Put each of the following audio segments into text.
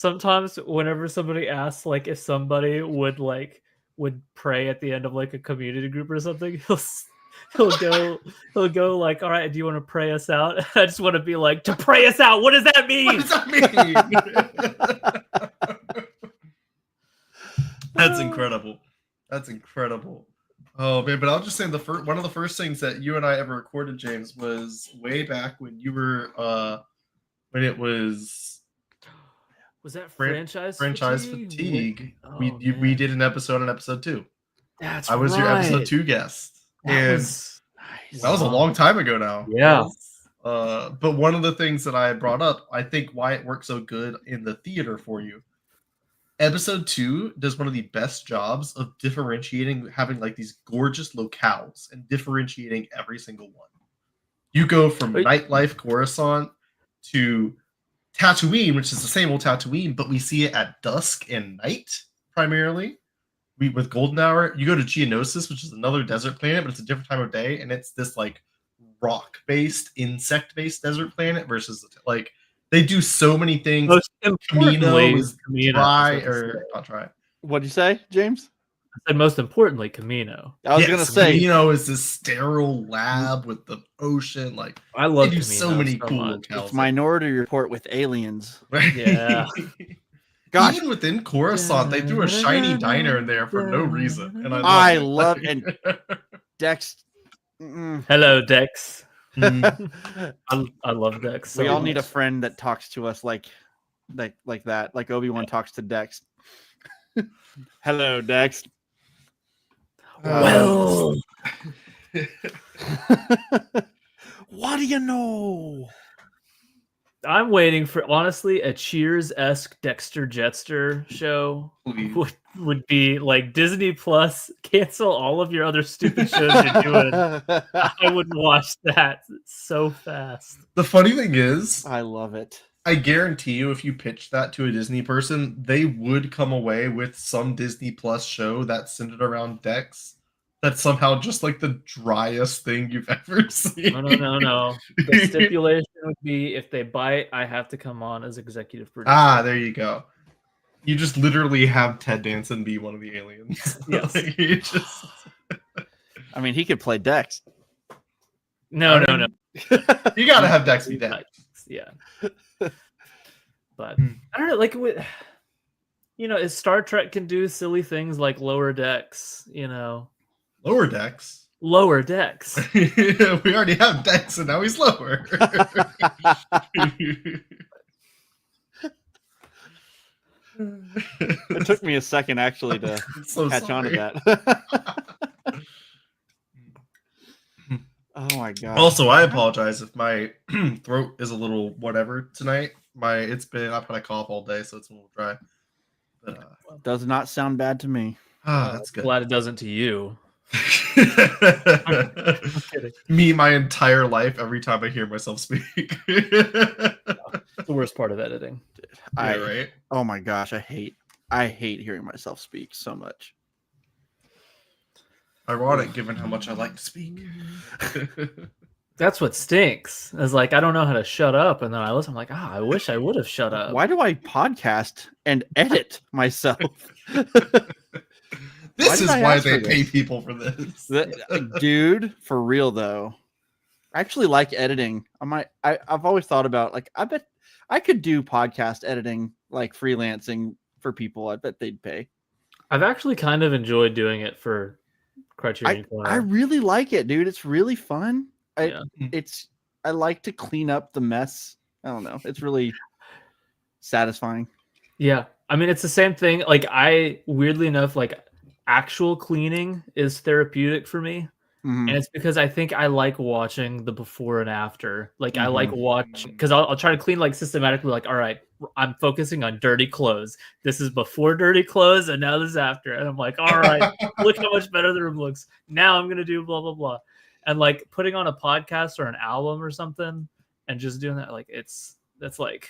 sometimes whenever somebody asks like if somebody would pray at the end of like a community group or something, he'll go like, all right, do you want to pray us out? I just want to be like, to pray us out, what does that mean? What does that mean? That's incredible. That's incredible. Oh man, but I'll just say one of the first things that you and I ever recorded, James, was way back when you were when it was that franchise fatigue. Oh, we did an episode on episode 2. That's I was your episode 2 guest. That was a long time ago now. Yeah. But one of the things that I brought up, I think why it worked so good in the theater for you. Episode 2 does one of the best jobs of differentiating, having like these gorgeous locales and differentiating every single one. You go from nightlife Coruscant to Tatooine, which is the same old Tatooine, but we see it at dusk and night primarily. With Golden Hour, you go to Geonosis, which is another desert planet, but it's a different time of day, and it's this like rock-based, insect-based desert planet versus like they do so many things. Most importantly, dry or not dry. What'd you say, James? I said most importantly, Camino. I was gonna say Camino is this sterile lab with the ocean. Like I love they do so many cool locales. It's Minority Report with aliens. Yeah. Gosh. Even within Coruscant, they threw a shiny diner in there for no reason, and I love and Dex. Hello, Dex. I love Dex. We all need a friend that talks to us like that, like Obi-Wan talks to Dex. Hello, Dex. Well, what do you know? I'm waiting for, honestly, a Cheers-esque Dexter Jetster show would be like Disney Plus, cancel all of your other stupid shows you're doing. I would watch that so fast. The funny thing is, I love it. I guarantee you, if you pitch that to a Disney person, they would come away with some Disney Plus show that's centered around Dex. That's somehow just like the driest thing you've ever seen. No. The stipulation would be if they bite, I have to come on as executive producer. Ah, there you go. You just literally have Ted Danson be one of the aliens. Yes. I mean, he could play Dex. No. You gotta have Dex be Dex. Yeah. But I don't know, like as Star Trek can do silly things like Lower Decks, Lower Decks? Lower Decks. We already have Dex, and now he's lower. It took me a second actually to catch on to that. Oh my god. Also, I apologize if my throat is a little whatever tonight. I've had a cough all day, so it's a little dry. But, does not sound bad to me. That's good. Glad it doesn't to you. Me, my entire life, every time I hear myself speak. It's the worst part of editing. Right? Oh my gosh, I hate hearing myself speak so much. Ironic, given how much I like to speak. That's what stinks. It's like I don't know how to shut up, and then I listen. I'm like, I wish I would have shut up. Why do I podcast and edit myself? This is why they pay people for this. Dude, for real though. I actually like editing. I've always thought about like I bet I could do podcast editing, like freelancing for people. I bet they'd pay. I've actually kind of enjoyed doing it for Criterion Corner. I really like it, dude. It's really fun. Yeah. I like to clean up the mess. I don't know. It's really satisfying. Yeah. I mean, it's the same thing. Like weirdly enough, like actual cleaning is therapeutic for me. Mm-hmm. And it's because I think I like watching the before and after. Like I like watching, because I'll try to clean like systematically, like, all right, I'm focusing on dirty clothes. This is before dirty clothes, and now this is after. And I'm like, all right, look how much better the room looks. Now I'm gonna do blah blah blah. And like putting on a podcast or an album or something and just doing that, like that's like,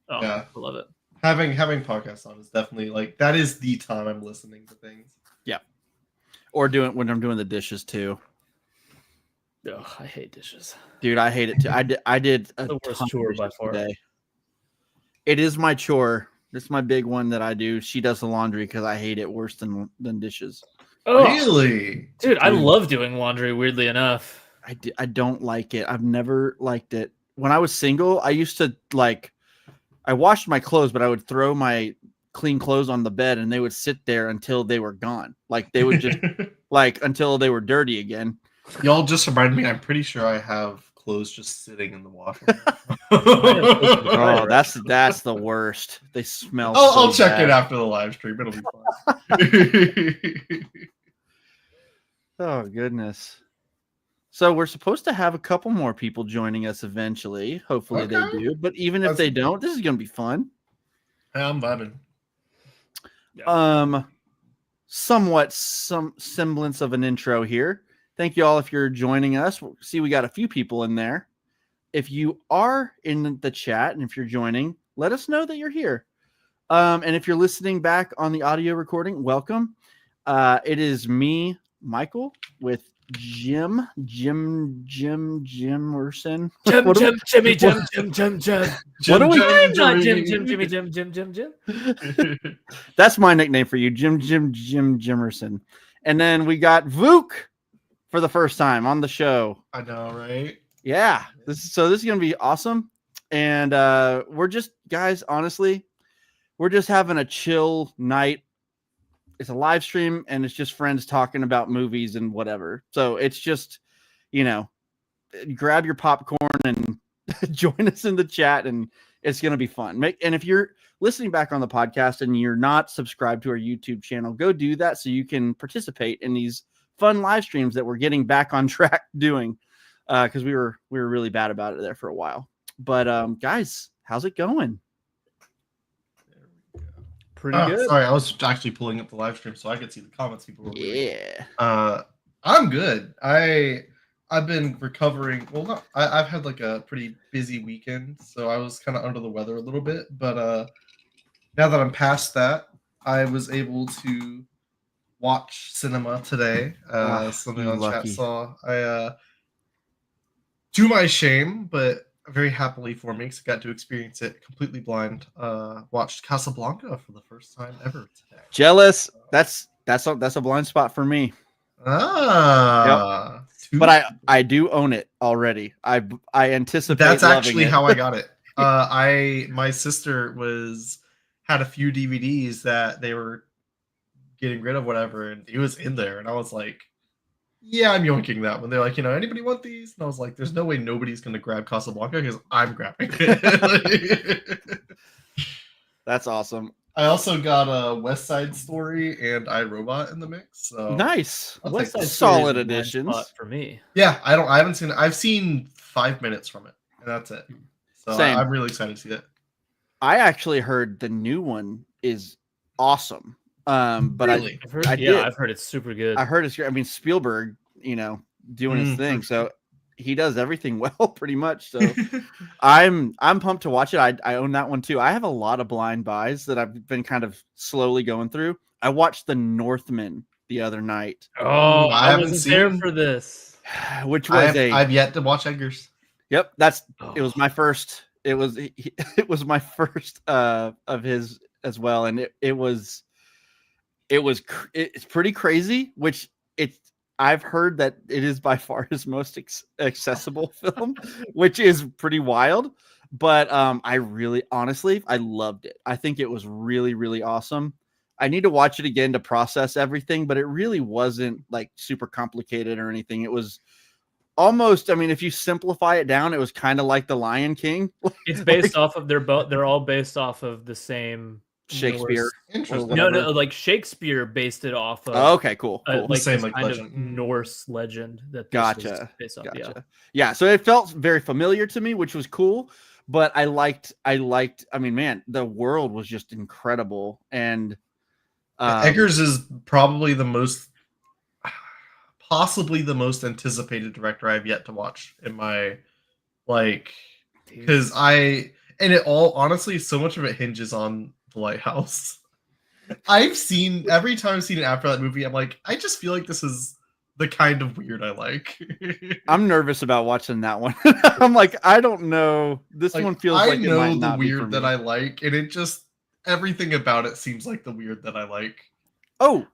oh yeah. I love it. Having podcasts on is definitely like that is the time I'm listening to things. Yeah. Or when I'm doing the dishes too. Oh, I hate dishes. Dude, I hate it too. I did the worst chore by far. Today. It is my chore. This is my big one that I do. She does the laundry because I hate it worse than dishes. Oh, Really? dude, I love doing laundry, weirdly enough. I don't like it. I've never liked it. When I was single, I used to I washed my clothes, but I would throw my clean clothes on the bed and they would sit there until they were gone. Like they would just until they were dirty again. Y'all just remind me, I'm pretty sure I have clothes just sitting in the washer. Oh, that's the worst. They smell. I'll so check bad. it after the live stream. It'll be fun. Oh goodness. So we're supposed to have a couple more people joining us eventually. Hopefully they Okay. do. But even if they don't, this is gonna be fun. I'm vibing. Somewhat some semblance of an intro here. Thank you all if you're joining us. See, we got a few people in there. If you are in the chat and if you're joining, let us know that you're here. And if you're listening back on the audio recording, welcome. It is me, Michael, with Jim Jimerson. Jim. What Jim. What are we? Not Jim. That's my nickname for you, Jim Jimerson. And then we got Vuk for the first time on the show. I know, right? Yeah. This is gonna be awesome. And we're just, guys, honestly, we're just having a chill night. It's a live stream and it's just friends talking about movies and whatever. So it's just, grab your popcorn and join us in the chat and it's gonna be fun. And if you're listening back on the podcast and you're not subscribed to our YouTube channel, go do that so you can participate in these fun live streams that we're getting back on track doing. Because we were really bad about it there for a while. But guys, how's it going? Pretty good. Sorry, I was actually pulling up the live stream so I could see the comments people were leaving. Yeah. I'm good. I've been recovering. Well, no, I've had like a pretty busy weekend, so I was kind of under the weather a little bit. But now that I'm past that, I was able to watch cinema today. Something on chat saw. I to my shame, but very happily for me, because I got to experience it completely blind. Watched Casablanca for the first time ever today. Jealous. That's a blind spot for me. Yep. But I do own it already. I anticipate. That's actually it. how I got it. My sister had a few DVDs that they were getting rid of, whatever, and it was in there, and I was like, yeah, I'm yoinking that one. They're like, anybody want these? And I was like, there's no way nobody's gonna grab Casablanca because I'm grabbing it. That's awesome. I also got a West Side Story and iRobot in the mix. So nice. West Side solid additions for me. Yeah, I haven't seen it. I've seen 5 minutes from it, and that's it. So I'm really excited to see that. I actually heard the new one is awesome. But really? I've heard it's super good. I heard it's great. I mean, Spielberg, doing his thing. So he does everything well, pretty much. So I'm pumped to watch it. I own that one too. I have a lot of blind buys that I've been kind of slowly going through. I watched The Northman the other night. Oh, I wasn't there for this. Which was I've yet to watch Edgar's. Yep, it was my first. It was my first of his as well, and it's pretty crazy. Which I've heard that it is by far his most accessible film, which is pretty wild. But I really, honestly, I loved it. I think it was really, really awesome. I need to watch it again to process everything, but it really wasn't like super complicated or anything. It was almost, I mean, if you simplify it down, it was kind of like The Lion King. It's based off of they're all based off of the same Shakespeare. No, like Shakespeare based it off of. Oh, okay, cool. Like same kind legend. of Norse legend that Gotcha. Based off, Yeah. So it felt very familiar to me, which was cool. But I liked. I mean, man, the world was just incredible, and Eggers is probably possibly the most anticipated director I've yet to watch in my because honestly, so much of it hinges on The Lighthouse. Every time I've seen it after that movie, I'm like, I just feel like this is the kind of weird I like. I'm nervous about watching that one. I'm like, I don't know. This one feels like it might not the weird be that I like, and everything about it seems like the weird that I like. Oh,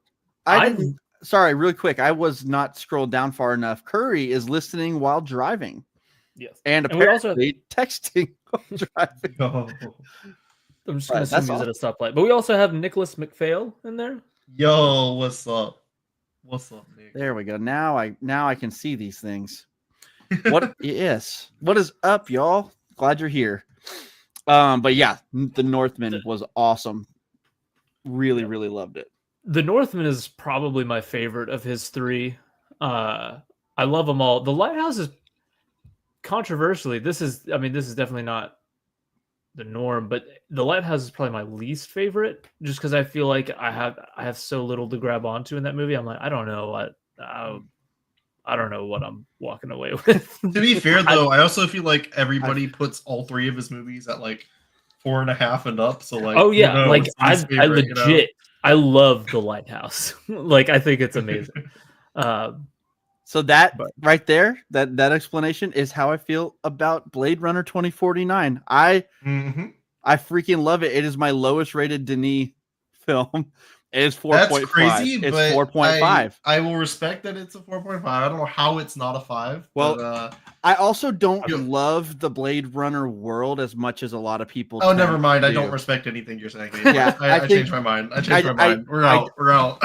I didn't. Sorry, really quick. I was not scrolled down far enough. Curry is listening while driving. Yes. And we also apparently texting while driving. Yo, I'm just going to assume he's at a stoplight. But we also have Nicholas McPhail in there. Yo, what's up? What's up, Nick? There we go. Now I can see these things. What is up, y'all? Glad you're here. But yeah, The Northman was awesome. Really loved it. The Northman is probably my favorite of his three. I love them all. The Lighthouse is controversially. This is definitely not the norm, but The Lighthouse is probably my least favorite, just because I feel like I have so little to grab onto in that movie. I'm like, I don't know what I'm walking away with. To be fair, though, I also feel like everybody puts all three of his movies at like 4.5 and up. So like, oh yeah, like I legit, you know? I love The Lighthouse. Like I think it's amazing. So that right there, that explanation is how I feel about Blade Runner 2049. I freaking love it. It is my lowest rated Denis film. It is 4.5. That's crazy. It's 4.5. I will respect that it's a 4.5. I don't know how it's not a 5. Well, but, I also don't love the Blade Runner world as much as a lot of people. Oh, never mind. I don't respect anything you're saying. Yeah, I changed my mind. We're out. We're out.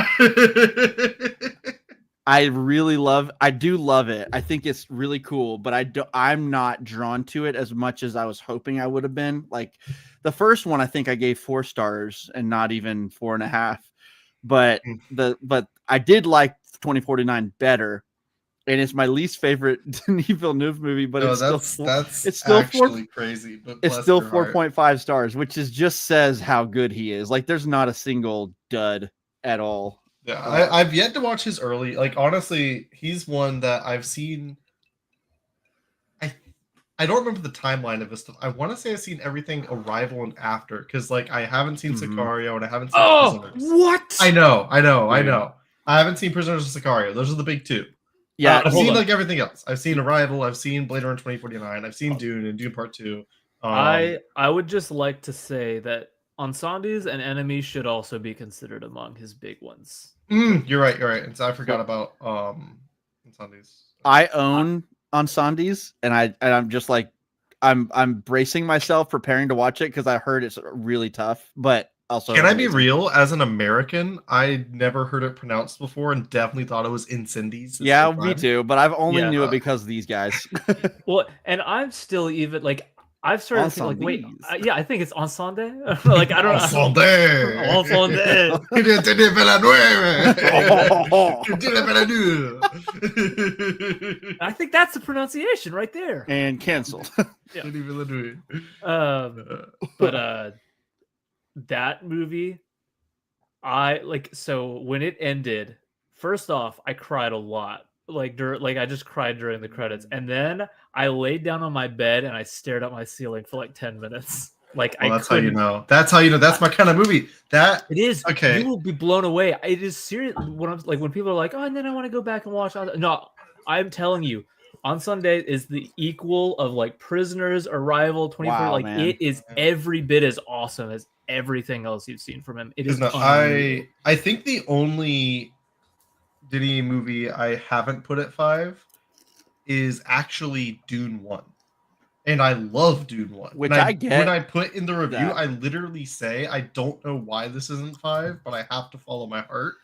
I do love it. I think it's really cool, but I'm not drawn to it as much as I was hoping I would have been. Like the first one, I think I gave 4 stars and not even 4.5. But I did like 2049 better, and it's my least favorite Denis Villeneuve movie. But it's still actually crazy. But it's still 4.5 stars, which just says how good he is. Like there's not a single dud at all. Yeah, I've yet to watch his early. Like honestly, he's one that I've seen. I don't remember the timeline of this stuff. I want to say I've seen everything Arrival and After, because like I haven't seen Sicario and I haven't seen Prisoners. What? I know. I haven't seen Prisoners and Sicario. Those are the big two. Yeah, I've seen like everything else. I've seen Arrival. I've seen Blade Runner 2049. I've seen Dune and Dune Part 2. I would just like to say that Ensembles and Enemy should also be considered among his big ones. You're right. And so I forgot about Ensembles. I own Ensembles, and I'm just like I'm bracing myself, preparing to watch it because I heard it's really tough. But also, can I be real? As an American, I never heard it pronounced before, and definitely thought it was Incendies. Yeah, me too. But I've only knew it because of these guys. Well, and I'm still even like. I've started to think like, wait, I think it's Ensemble. Like, I don't know. Ensemble. I think that's the pronunciation right there. And canceled. But that movie, so when it ended, first off, I cried a lot. I just cried during the credits, and then I laid down on my bed and I stared at my ceiling for like 10 minutes. That's how you know. That's my kind of movie. That it is. Okay, you will be blown away. It is serious. When people are like, "Oh, and then I want to go back and watch." No, I'm telling you, On Sunday is the equal of like Prisoners, Arrival, 24. Wow, like man. It is every bit as awesome as everything else you've seen from him. It is. I think the only Denis movie I haven't put at 5 is actually Dune 1. And I love Dune 1. Which when I get. When I put in the review, that. I literally say, I don't know why this isn't 5, but I have to follow my heart.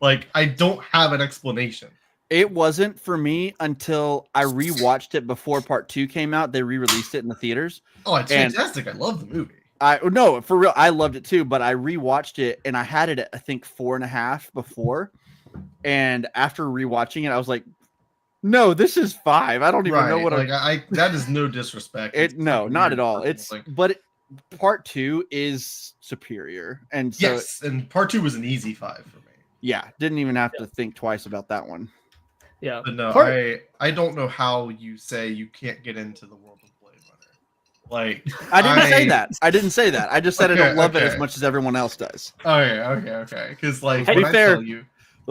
Like, I don't have an explanation. It wasn't for me until I rewatched it before part 2 came out. They re-released it in the theaters. Oh, it's fantastic. I love the movie. No, for real. I loved it too, but I rewatched it and I had it at, I think, 4.5 before. And after rewatching it, I was like, no, this is 5. I don't even know what that is no disrespect. No, not at all. Part 2 is superior. And so, yes, and part 2 was an easy 5 for me. Yeah, didn't even have to think twice about that one. Yeah. But no, I don't know how you say you can't get into the world of Blade Runner. Like, I didn't say that. I just said I don't love it as much as everyone else does. Okay. Because let's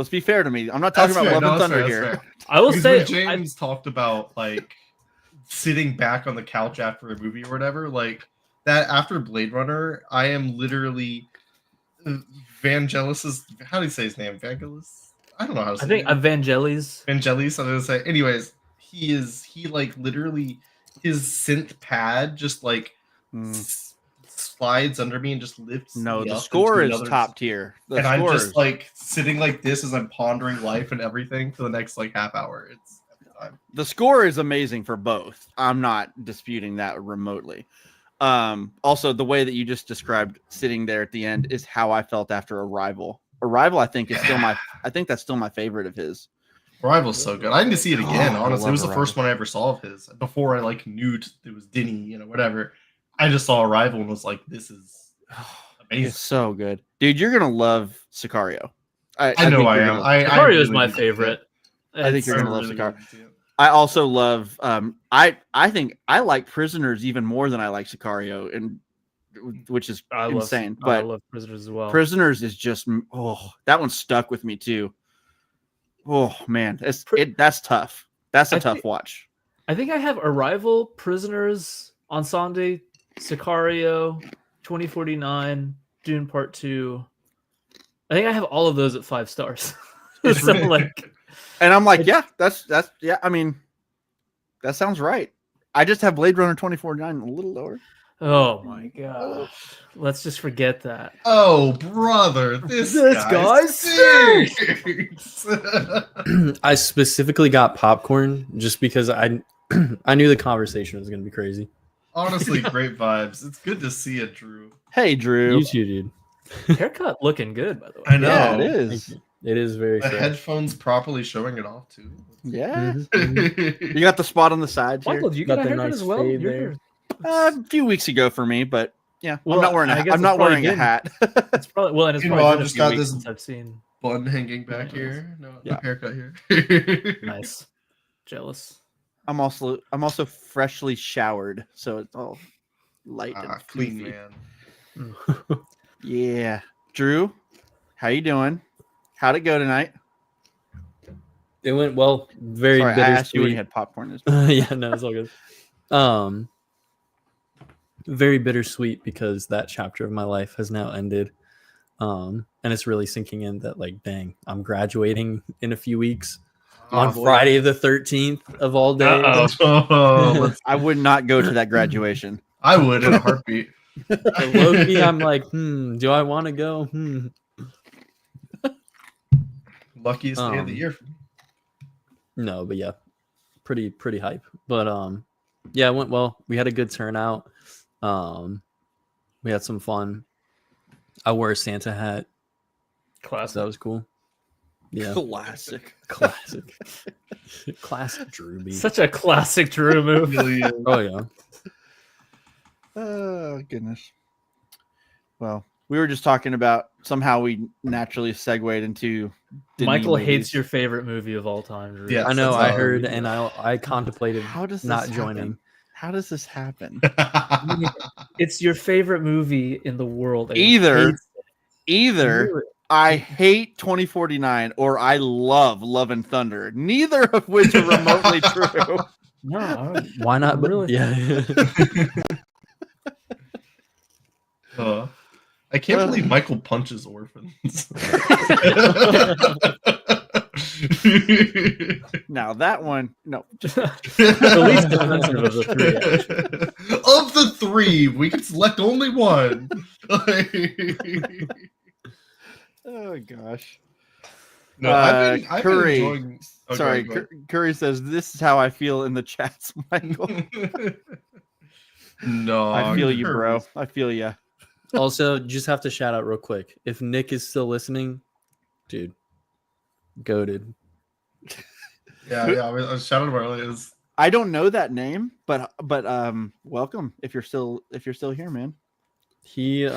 be fair to me. I'm not talking about Love and Thunder here. I will say, James talked about like sitting back on the couch after a movie or whatever. Like, that after Blade Runner, I am literally Vangelis's. How do you say his name? Vangelis? I don't know how to say. I think Evangelis. Vangelis. I'm gonna say. Anyways, he like literally his synth pad just like slides under me and just lifts. No, me the up score into is another- top tier. The and I'm score just is- like sitting like this as I'm pondering life and everything for the next like half hour. It's every time. the score is amazing for both. I'm not disputing that remotely. Also, the way that you just described sitting there at the end is how I felt after Arrival. Arrival, I think, is still I think that's still my favorite of his. Arrival's so good. I need to see it again. Oh, I Honestly, it love was the first one I ever saw of his. Before I like knew it was Denny, you know, whatever. I just saw Arrival and was like, "This is amazing." It's so good, dude. You're gonna love Sicario. I know think I you're am. gonna- I Sicario is really my need to see favorite. I think you're it. gonna love really Sicario. need to see it. I also love. I think I like Prisoners even more than I like Sicario, and which is insane. I But love Prisoners as well. Prisoners is just that one stuck with me too. Oh man, that's tough. That's a tough watch. I think I have Arrival, Prisoners, Ensemble, Sicario, 2049, Dune Part 2. I think I have all of those at 5 stars. So like, and I'm like, yeah, that's yeah. I mean, that sounds right. I just have Blade Runner 2049 a little lower. oh my gosh, let's just forget that. Oh, brother, this guy stinks. I specifically got popcorn just because I knew the conversation was going to be crazy. Honestly, great vibes. It's good to see it, Drew. Hey, Drew. You too, dude. Haircut looking good, by the way. I know. Yeah, it Thank is. you. It is very The fresh. headphones properly showing it off too. Yeah. Mhm. You got the spot on the side here. Michael, you Got got a the haircut nice as well. fade Your there. hair- A few weeks ago for me, but yeah, Well, I'm not wearing I guess I'm not it's probably wearing a been- hat. It's probably well, and it's You know, probably I've been a just few got weeks this- since I've seen. Bun hanging back Nice. here. No Yeah. haircut here. Nice, jealous. I'm also freshly showered, so it's all light and Clean floofy. man. Yeah, Drew, how you doing? How'd it go tonight? It went well. Very Sorry, I asked you when you bittersweet. had popcorn. Yeah, no, it's all good. Very bittersweet because that chapter of my life has now ended. And it's really sinking in that, like, dang, I'm graduating in a few weeks on boy. Friday the 13th of all days. I would not go to that graduation. I would in a heartbeat. Low-key, I'm like, do I want to go? Luckiest day of the year for me. No, but yeah, pretty hype. But yeah, it went well. We had a good turnout. We had some fun. I wore a Santa hat. So Classic. that was cool. Yeah, Classic. classic. Classic Drew B. Such a classic Drew move. Really is. Oh yeah. Oh goodness. Well, we were just talking about somehow we naturally segued into Disney Michael hates movies. your favorite movie of all time. Drew. Yeah. I know. that's I how- heard, and I contemplated How does this not happen? joining. How does this happen? It's your favorite movie in the world. and Either- hates Either I hate 2049 or I love Love and Thunder. Neither of which are remotely true. it. No, I- Why not? But Really? yeah. I can't believe Michael punches orphans. Now that one, no. The least offensive of the three, Of the three, we can select only one. Oh gosh. No, I've been Curry. enjoying. Oh, Sorry, go ahead. Curry says this is how I feel in the chats, Michael. No, I feel you, bro. Curry. I feel you. Also, just have to shout out real quick. If Nick is still listening, dude, goated. Yeah. I was shouting about earlier. I don't know that name, but welcome if you're still here, man. He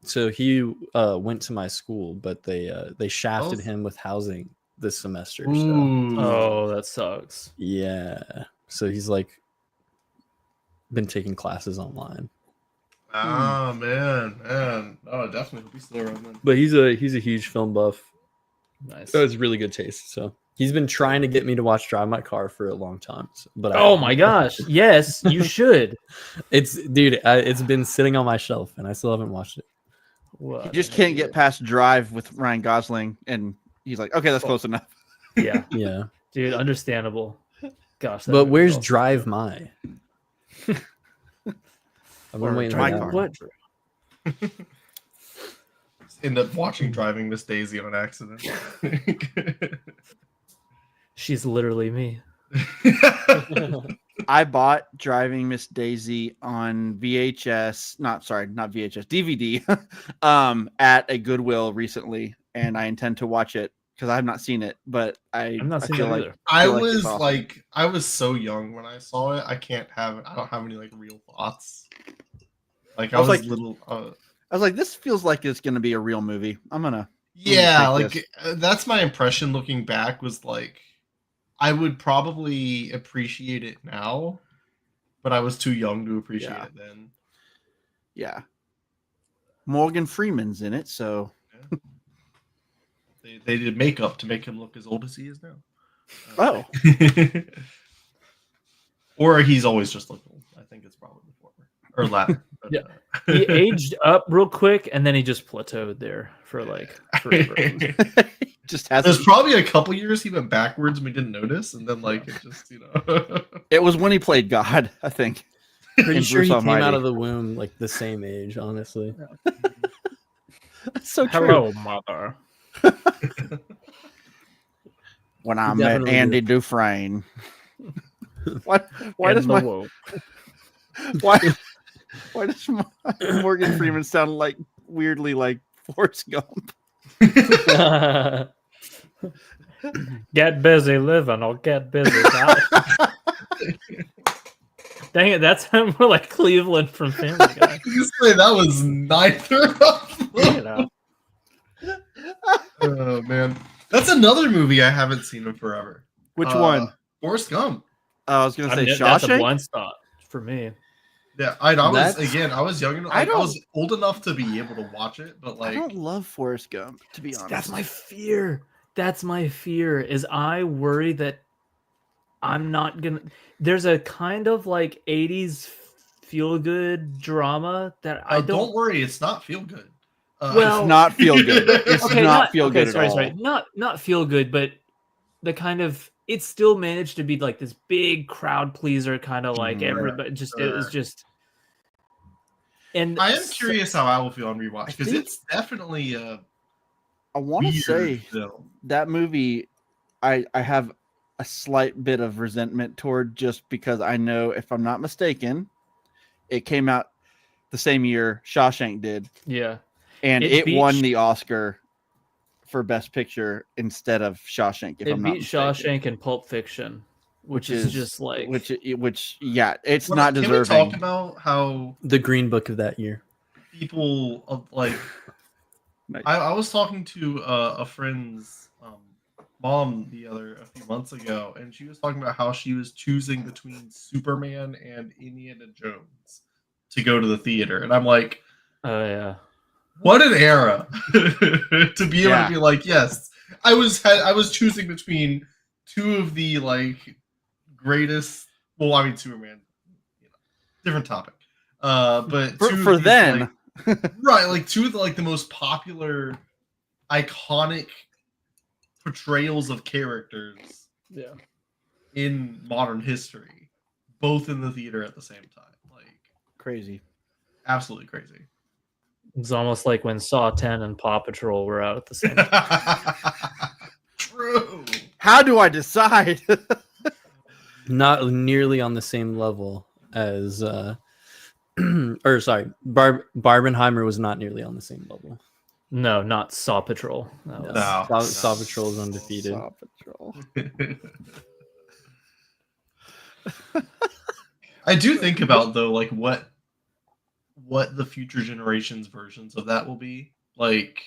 so he went to my school, but they shafted him with housing this semester. So Ooh. Oh, that sucks. yeah, so he's like been taking classes online. Ah, man. Oh, definitely. He'll be still around then. But he's a huge film buff. Nice. So it's really good taste. So he's been trying to get me to watch Drive My Car for a long time. But Oh my gosh. Yes, you should. it's been sitting on my shelf and I still haven't watched it. You just can't get past Drive with Ryan Gosling, and he's like, okay, that's close enough. Yeah. Yeah. Dude, understandable. Gosh. But where's Drive My? I've been waiting My for Car. What? End up watching Driving Miss Daisy on an accident. She's literally me. I bought Driving Miss Daisy on VHS, not VHS, DVD, at a Goodwill recently, and I intend to watch it because I have not seen it, but I'm not seeing feel it like either. I feel like it's was awesome. like, I was so young when I saw it. I don't have any like real thoughts. Like I was like- little. I was like, this feels like it's going to be a real movie. I'm gonna Yeah, take like this. that's my impression looking back. Was like, I would probably appreciate it now, but I was too young to appreciate Yeah. it then. Yeah. Morgan Freeman's in it, so They did makeup to make him look as old as he is now. oh, Or he's always just looked old. I think it's probably the former or latter. But, Yeah. He aged up real quick and then he just plateaued there for like forever. just has. There's probably a couple years he went backwards and we didn't notice, and then like it just It was when he played God, I think. Pretty in sure Bruce he came Almighty. out of the womb like the same age, honestly. That's so true. Hello, mother. When I He met definitely Andy Dufresne. Why In does the my woke. why does Morgan Freeman sound like weirdly like Forrest Gump? Get busy living or get busy dying. Dang it, that's more like Cleveland from Family Guy. you say that was neither of them. You know. Oh man, that's another movie I haven't seen in forever. Which one? Forrest Gump. I was gonna say That's a Shawshank. blind spot for me. Yeah, I was That's- again. I was young enough. I I don't- was old enough to be able to watch it, but I like, don't love Forrest Gump, to be honest. That's my fear. That's my fear. Is I worry that I'm not gonna. There's a kind of like '80s feel good drama that I don't worry, it's not feel good. Well- It's not feel good. It's Okay, not feel okay, good sorry, at all. sorry. Not feel good, but the kind of it still managed to be like this big crowd pleaser, kind of like Mhm. everybody. Just it was Sure. just. And I am curious how I will feel on rewatch because think- it's definitely a I want to weird say film. that movie, I have a slight bit of resentment toward, just because I know, if I'm not mistaken, it came out the same year Shawshank did, yeah, and It it beat won Sh- the Oscar for Best Picture instead of Shawshank. If it I'm not beat mistaken. Shawshank and Pulp Fiction, which is just like which yeah, it's Well, not can deserving. we talk about how The Green Book of that year. people like? Nice. I was talking to a friend's mom a few months ago, and she was talking about how she was choosing between Superman and Indiana Jones to go to the theater, and I'm like, oh yeah, what an era to be able Yeah. to be like, yes, I was choosing between two of the like greatest. Well, I mean, Superman, different topic. But two of For these, then, like, right, like two of the most popular, iconic portrayals of characters yeah. in modern history, both in the theater at the same time. Like, crazy. absolutely crazy. It's almost like when Saw 10 and Paw Patrol were out at the same time. True. How do I decide? Not nearly on the same level as or sorry, Barbenheimer was not nearly on the same level. No, not Saw Patrol. That was- No. Saw Patrol is undefeated. Saw Patrol. I do think about though, like what the future generations versions of that will be. Like,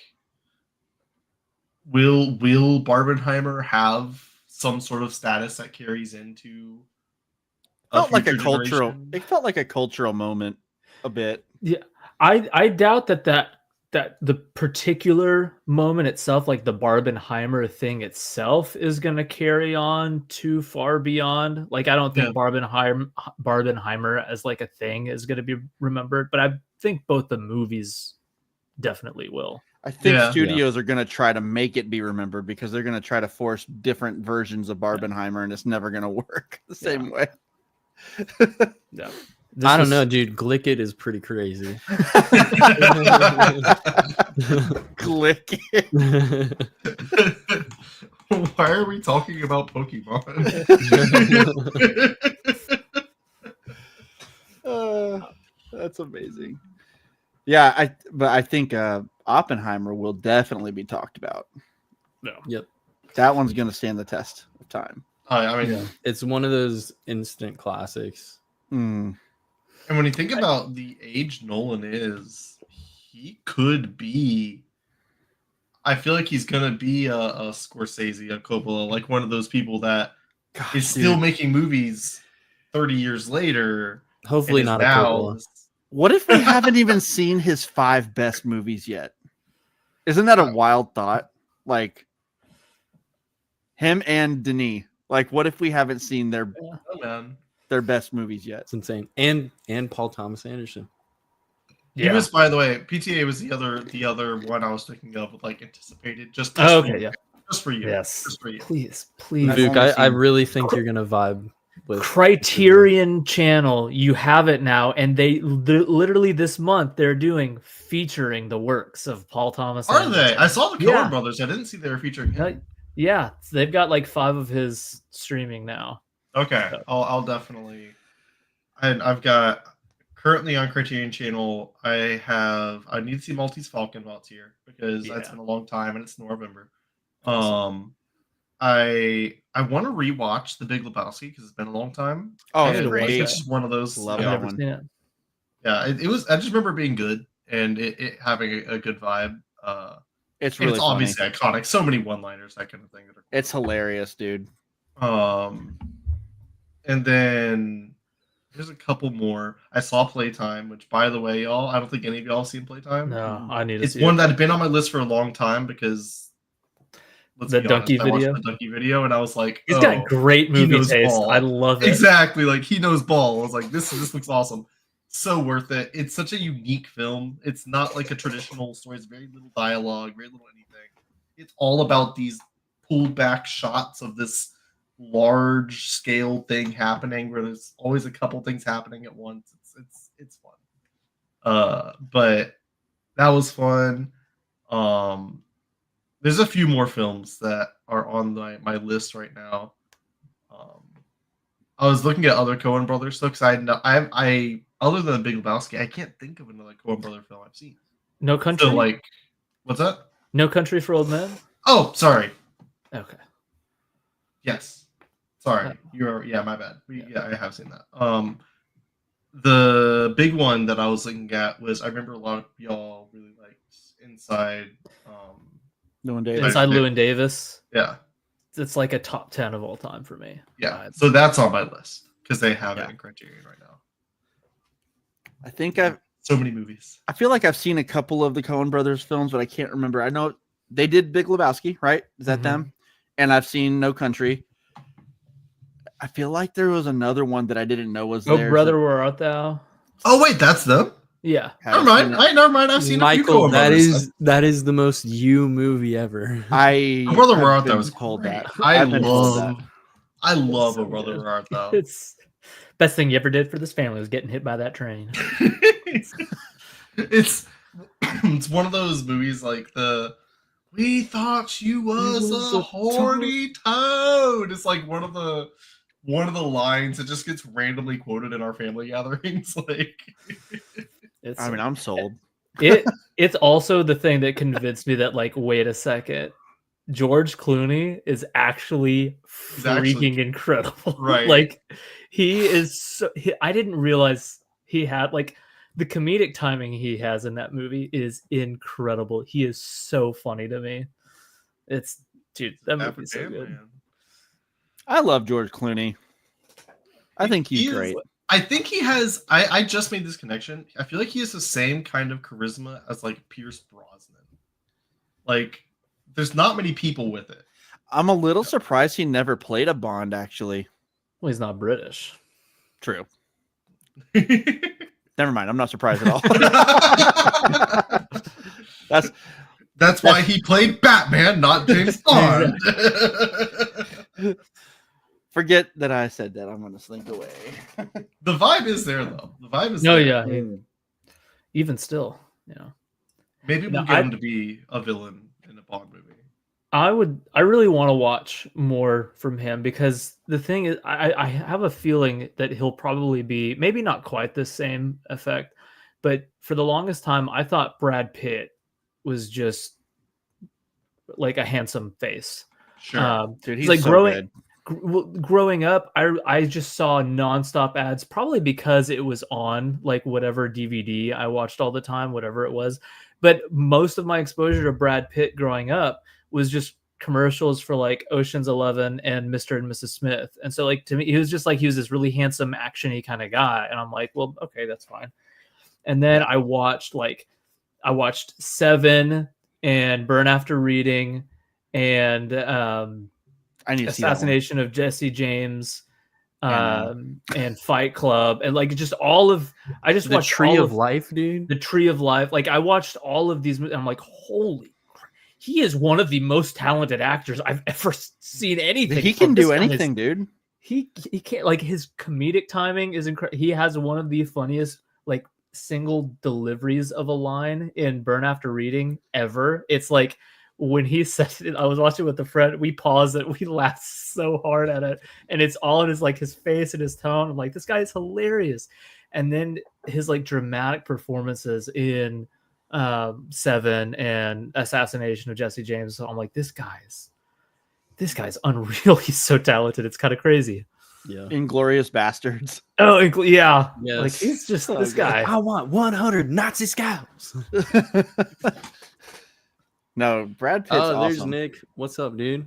will Barbenheimer have some sort of status that carries into Felt like a future cultural. generation? It felt like a cultural moment, a bit. I doubt that that the particular moment itself, like the Barbenheimer thing itself, is going to carry on too far beyond. Like, I don't think Barbenheimer as like a thing is going to be remembered, but I think both the movies definitely will. I think studios are going to try to make it be remembered because they're going to try to force different versions of Barbenheimer, and it's never going to work the same way. Yeah. I don't know, dude. Glick It is pretty crazy. Click it. Why are we talking about Pokemon? That's amazing. Yeah, I think Oppenheimer will definitely be talked about. No. Yep. That one's going to stand the test of time. I mean, it's one of those instant classics. Mm. And when you think about the age Nolan is, he could be. I feel like he's gonna be a Scorsese, a Coppola, like one of those people that is still making movies 30 years later. Hopefully not a Coppola. What if we haven't even seen his 5 best movies yet? Isn't that a wild thought? Like him and Denis. Like, what if we haven't seen their best movies yet? It's insane. And Paul Thomas Anderson. He was, by the way, PTA was the other one I was thinking of, like anticipated. Just for you. Yes, just for you. Please. Duke, I really think you're gonna vibe with Criterion Channel. You have it now, and they literally this month they're doing featuring the works of Paul Thomas Are Anderson. they? I saw the Coen brothers. I didn't see they were featuring him. Yeah, they've got like 5 of his streaming now. Okay, I'll definitely. I've got currently on Criterion Channel. I need to see Maltese Falcon while it's here because that's been a long time and it's November. Awesome. I want to rewatch The Big Lebowski because it's been a long time. Oh, it's one of those. Love that one. Yeah, it was. I just remember it being good and it having a good vibe. It's really obviously iconic. So many one-liners, that kind of thing. It's hilarious, dude. And then there's a couple more. I saw Playtime, which, by the way, y'all, I don't think any of y'all have seen Playtime. No, I need to see it. It's one that had been on my list for a long time because the Donkey video. I watched the Donkey video, and I was like, he's got great movie taste. Ball. I love it. Exactly, like he knows ball. I was like, this looks awesome. So worth it. It's such a unique film. It's not like a traditional story. It's very little dialogue, very little anything. It's all about these pulled back shots of this large scale thing happening where there's always a couple things happening at once. It's fun. But that was fun. There's a few more films that are on my list right now. I was looking at other Coen brothers stuff because I other than Big Lebowski, I can't think of another Coen brother film I've seen. No Country? So, like, what's that? No Country for Old Men? Oh, sorry. Okay. Yes. Sorry. My bad. I have seen that. The big one that I was looking at was, I remember a lot of y'all really liked Inside Llewyn Davis. Inside Llewyn Davis. Yeah. It's like a top 10 of all time for me. Yeah. So that's on my list because they have it in Criterion right now. I think so many movies. I feel like I've seen a couple of the Coen brothers films, but I can't remember. I know they did Big Lebowski, right? Is that them? And I've seen No Country. I feel like there was another one that I didn't know was there. Oh, Brother, Where Art Thou? Oh, wait, that's them? Yeah. Never mind. I've seen Michael, a few that is the most you movie ever. Brother, Where Art Thou was told that. I love A Brother, Where Art Thou. It's best thing you ever did for this family was getting hit by that train. It's one of those movies like we thought you was a horny toad. It's like one of the lines that just gets randomly quoted in our family gatherings. Like, I'm sold. It's also the thing that convinced me that, like, wait a second, George Clooney is actually freaking incredible. Right. Like, he is I didn't realize he had, like, the comedic timing he has in that movie is incredible. He is so funny to me. Dude, that movie's so good. I love George Clooney. I think he's great. I think he has. I just made this connection. I feel like he has the same kind of charisma as like Pierce Brosnan. Like, there's not many people with it. I'm a little surprised he never played a Bond. Actually, Well, he's not British. true. Never mind. I'm not surprised at all. That's why he played Batman, not James Bond. Forget that I said that. I'm gonna slink away. The vibe is there, though. The vibe is No, there. yeah. Even still, Maybe we'll get him to be a villain in a Bond movie. I really want to watch more from him because the thing is, I have a feeling that he'll probably be maybe not quite the same effect, but for the longest time, I thought Brad Pitt was just like a handsome face. Sure. Dude, he's like so growing good. growing up, I just saw nonstop ads, probably because it was on like whatever DVD I watched all the time, whatever it was. But most of my exposure to Brad Pitt growing up was just commercials for like Ocean's 11 and Mr. and Mrs. Smith. And so like to me, he was just like, he was this really handsome, actiony kind of guy. And I'm like, well, okay, that's fine. And then I watched Seven and Burn After Reading and I need to see that one. Assassination of Jesse James and Fight Club and like just all of I just The watched Tree all of Life, dude. The Tree of Life. Like I watched all of these and I'm like, holy crap, he is one of the most talented actors I've ever seen anything. He from. can This do guy anything, dude. He can't, like, his comedic timing is incredible. He has one of the funniest like single deliveries of a line in Burn After Reading ever. It's like when he said it, I was watching with a friend, we paused it, we laughed so hard at it, and it's all in his face and his tone. I'm like, this guy is hilarious. And then his like dramatic performances in Seven and Assassination of Jesse James. So I'm like, this guy's unreal. He's so talented. It's kind of crazy. Yeah. Inglorious Bastards. Oh, yeah. Yes. Like he's just So this good. guy. I want 100 Nazi scouts. No, Brad Pitt's Oh, there's awesome. Nick. What's up, dude?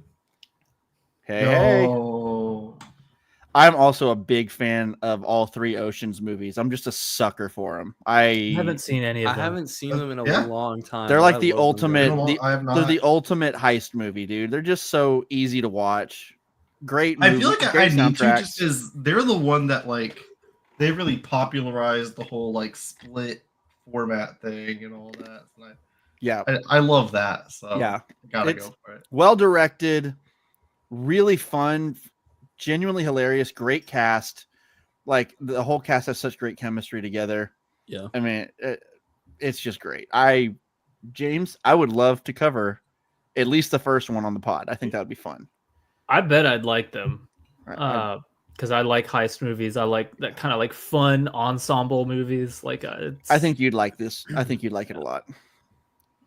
Hey. No. I'm also a big fan of all three Oceans movies. I'm just a sucker for them. I haven't seen any of I them. haven't seen them in a Yeah. long time. They're but like I the love them, dude. ultimate. I have not. They're the ultimate heist movie, dude. They're just so easy to watch. Great I movie. feel like I great need to soundtracks. just because they're the one that like they really popularized the whole like split format thing and all that. And Yeah, I love that. So yeah. gotta It's- go for it. Well directed, really fun, genuinely hilarious, great cast. Like the whole cast has such great chemistry together. Yeah. I mean, it's just great. James, I would love to cover at least the first one on the pod. I think that would be fun. I bet I'd like them. I- Because I like heist movies. I like that kind of like fun ensemble movies. Like I think you'd like this. I think you'd like it a lot.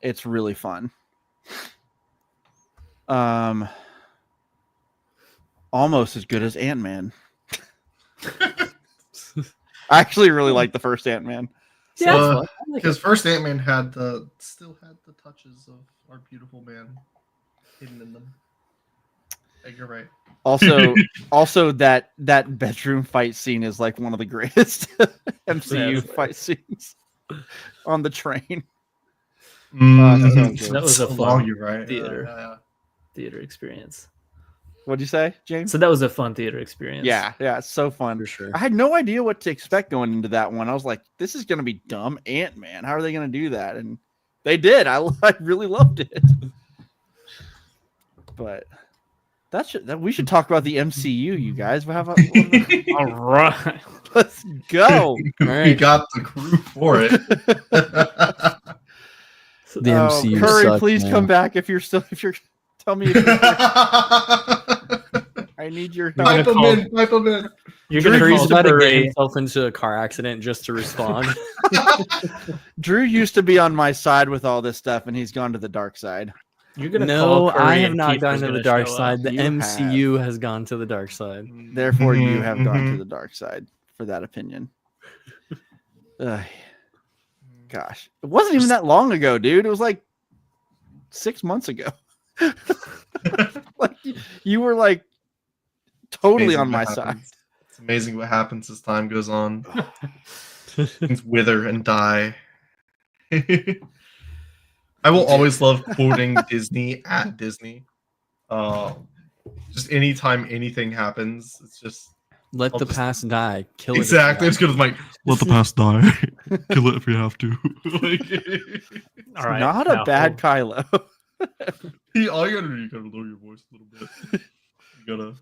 It's really fun. Almost as good as Ant-Man. I actually really like the first Ant-Man. yeah, it's Uh, fun. I like Because it. first Ant-Man still had the touches of our beautiful man hidden in them. Yeah, you're right. Also that bedroom fight scene is like one of the greatest MCU Yes. fight scenes on the train. That was a So fun long, you're right. theater. Yeah. theater experience. What'd you say, James? So that was a fun theater experience. Yeah, it's so fun. For sure. I had no idea what to expect going into that one. I was like, this is going to be dumb Ant-Man. How are they going to do that? And they did. I really loved it. But we should talk about the MCU, you guys. How about, All right. let's go. All We right. got the crew for it. The MCU Curry, sucks, please man. come back if you're tell me if you're I need your You're Pipe gonna him call- in. Pipe him in. You're gonna Drew's call about to get Curry. himself into a car accident just to respond. Drew used to be on my side with all this stuff, and he's gone to the dark side. You're gonna No, call Curry I have and not Keith gone is to the gonna dark show up. side. The You MCU has gone to the dark side. Therefore, you have gone Mm-hmm. to the dark side for that opinion. Ugh. Gosh, it wasn't even that long ago, dude. It was like 6 months ago. Like you were like totally Amazing on my that side. happens. It's amazing what happens as time goes on. Things wither and die. I will always love quoting Disney at Disney. Just anytime anything happens, it's just Let the past die. Kill it. exactly. It's good as like let the past die. Kill it if you have to. All right, Not a bad Kylo. All you gotta do, you gotta lower your voice a little bit. You gotta.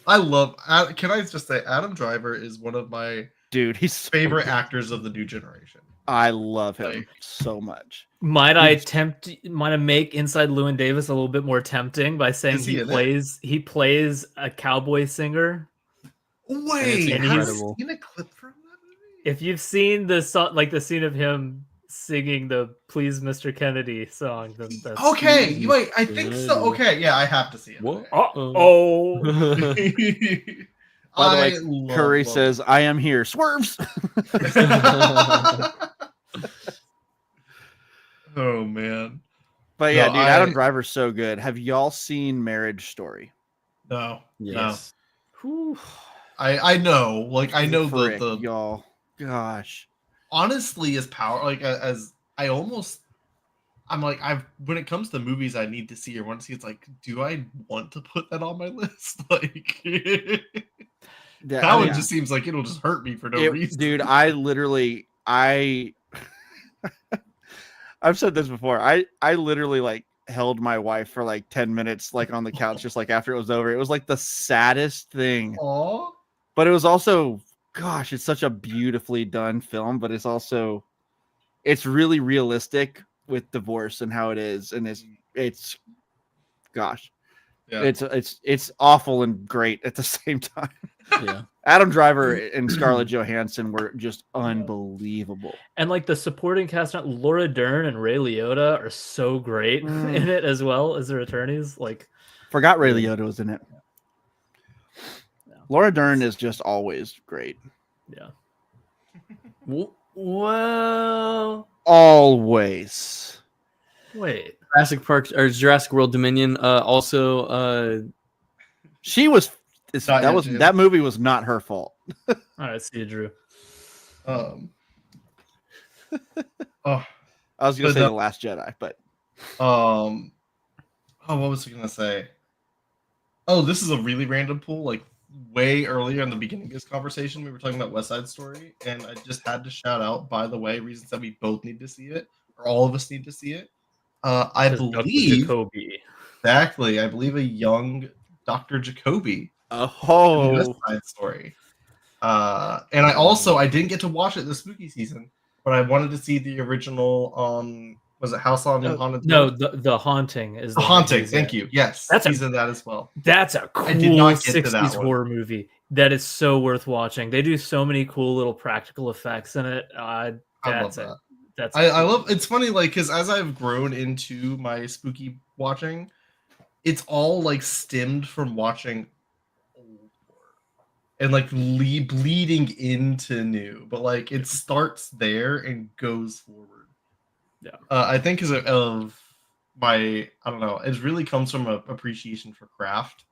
I love. Can I just say, Adam Driver is one of my he's favorite actors of the new generation. I love him so much. Might I make Inside Llewyn Davis a little bit more tempting by saying he plays a cowboy singer? Wait, and have you seen a clip from that movie? If you've seen the song, like the scene of him singing the "Please, Mr. Kennedy" song, then that's okay. Wait, I think so. Okay, yeah, I have to see it. What? Oh. By the way, Curry says, "I am here." Swerves. Oh man. But yeah, dude, Adam Driver's so good. Have y'all seen Marriage Story? No. Yes. No. I know. Like I know the y'all. Gosh. Honestly, as power as I'm like when it comes to movies I need to see or want to see, it's like, do I want to put that on my list? Like that one just seems like it'll just hurt me for no reason. Dude, I've said this before. I literally like held my wife for like 10 minutes like on the couch just like after it was over. It was like the saddest thing. Aww. But it was also, gosh, it's such a beautifully done film, but it's really realistic with divorce and how it is, and it's gosh. Yeah. It's awful and great at the same time. Yeah. Adam Driver and Scarlett Johansson were just unbelievable. And like the supporting cast, Laura Dern and Ray Liotta are so great in it as well as their attorneys. Like, forgot Ray Liotta was in it. Yeah. Laura Dern is just always great. Yeah. Well, always. Wait. Jurassic Park or Jurassic World Dominion. Also, she was. That movie was not her fault. All right, see you, Drew. I was gonna say The Last Jedi, but what was I gonna say? Oh, this is a really random pool. Like way earlier in the beginning of this conversation, we were talking about West Side Story, and I just had to shout out, by the way, reasons that we both need to see it, or all of us need to see it. I believe Jacoby. Exactly. I believe a young Dr. Jacoby. West Side Story. And I didn't get to watch it this spooky season, but I wanted to see the original. Was it House on Haunted? No, the Haunting is the Haunting. Thank you. Yes, he's in that as well. That's a cool 60s horror movie. That is so worth watching. They do so many cool little practical effects in it. I love that. I love. It's funny, like, because as I've grown into my spooky watching, it's all like stemmed from watching old horror and like bleeding into new, but like it starts there and goes forward. Yeah, I think because of my, I don't know, it really comes from an appreciation for craft.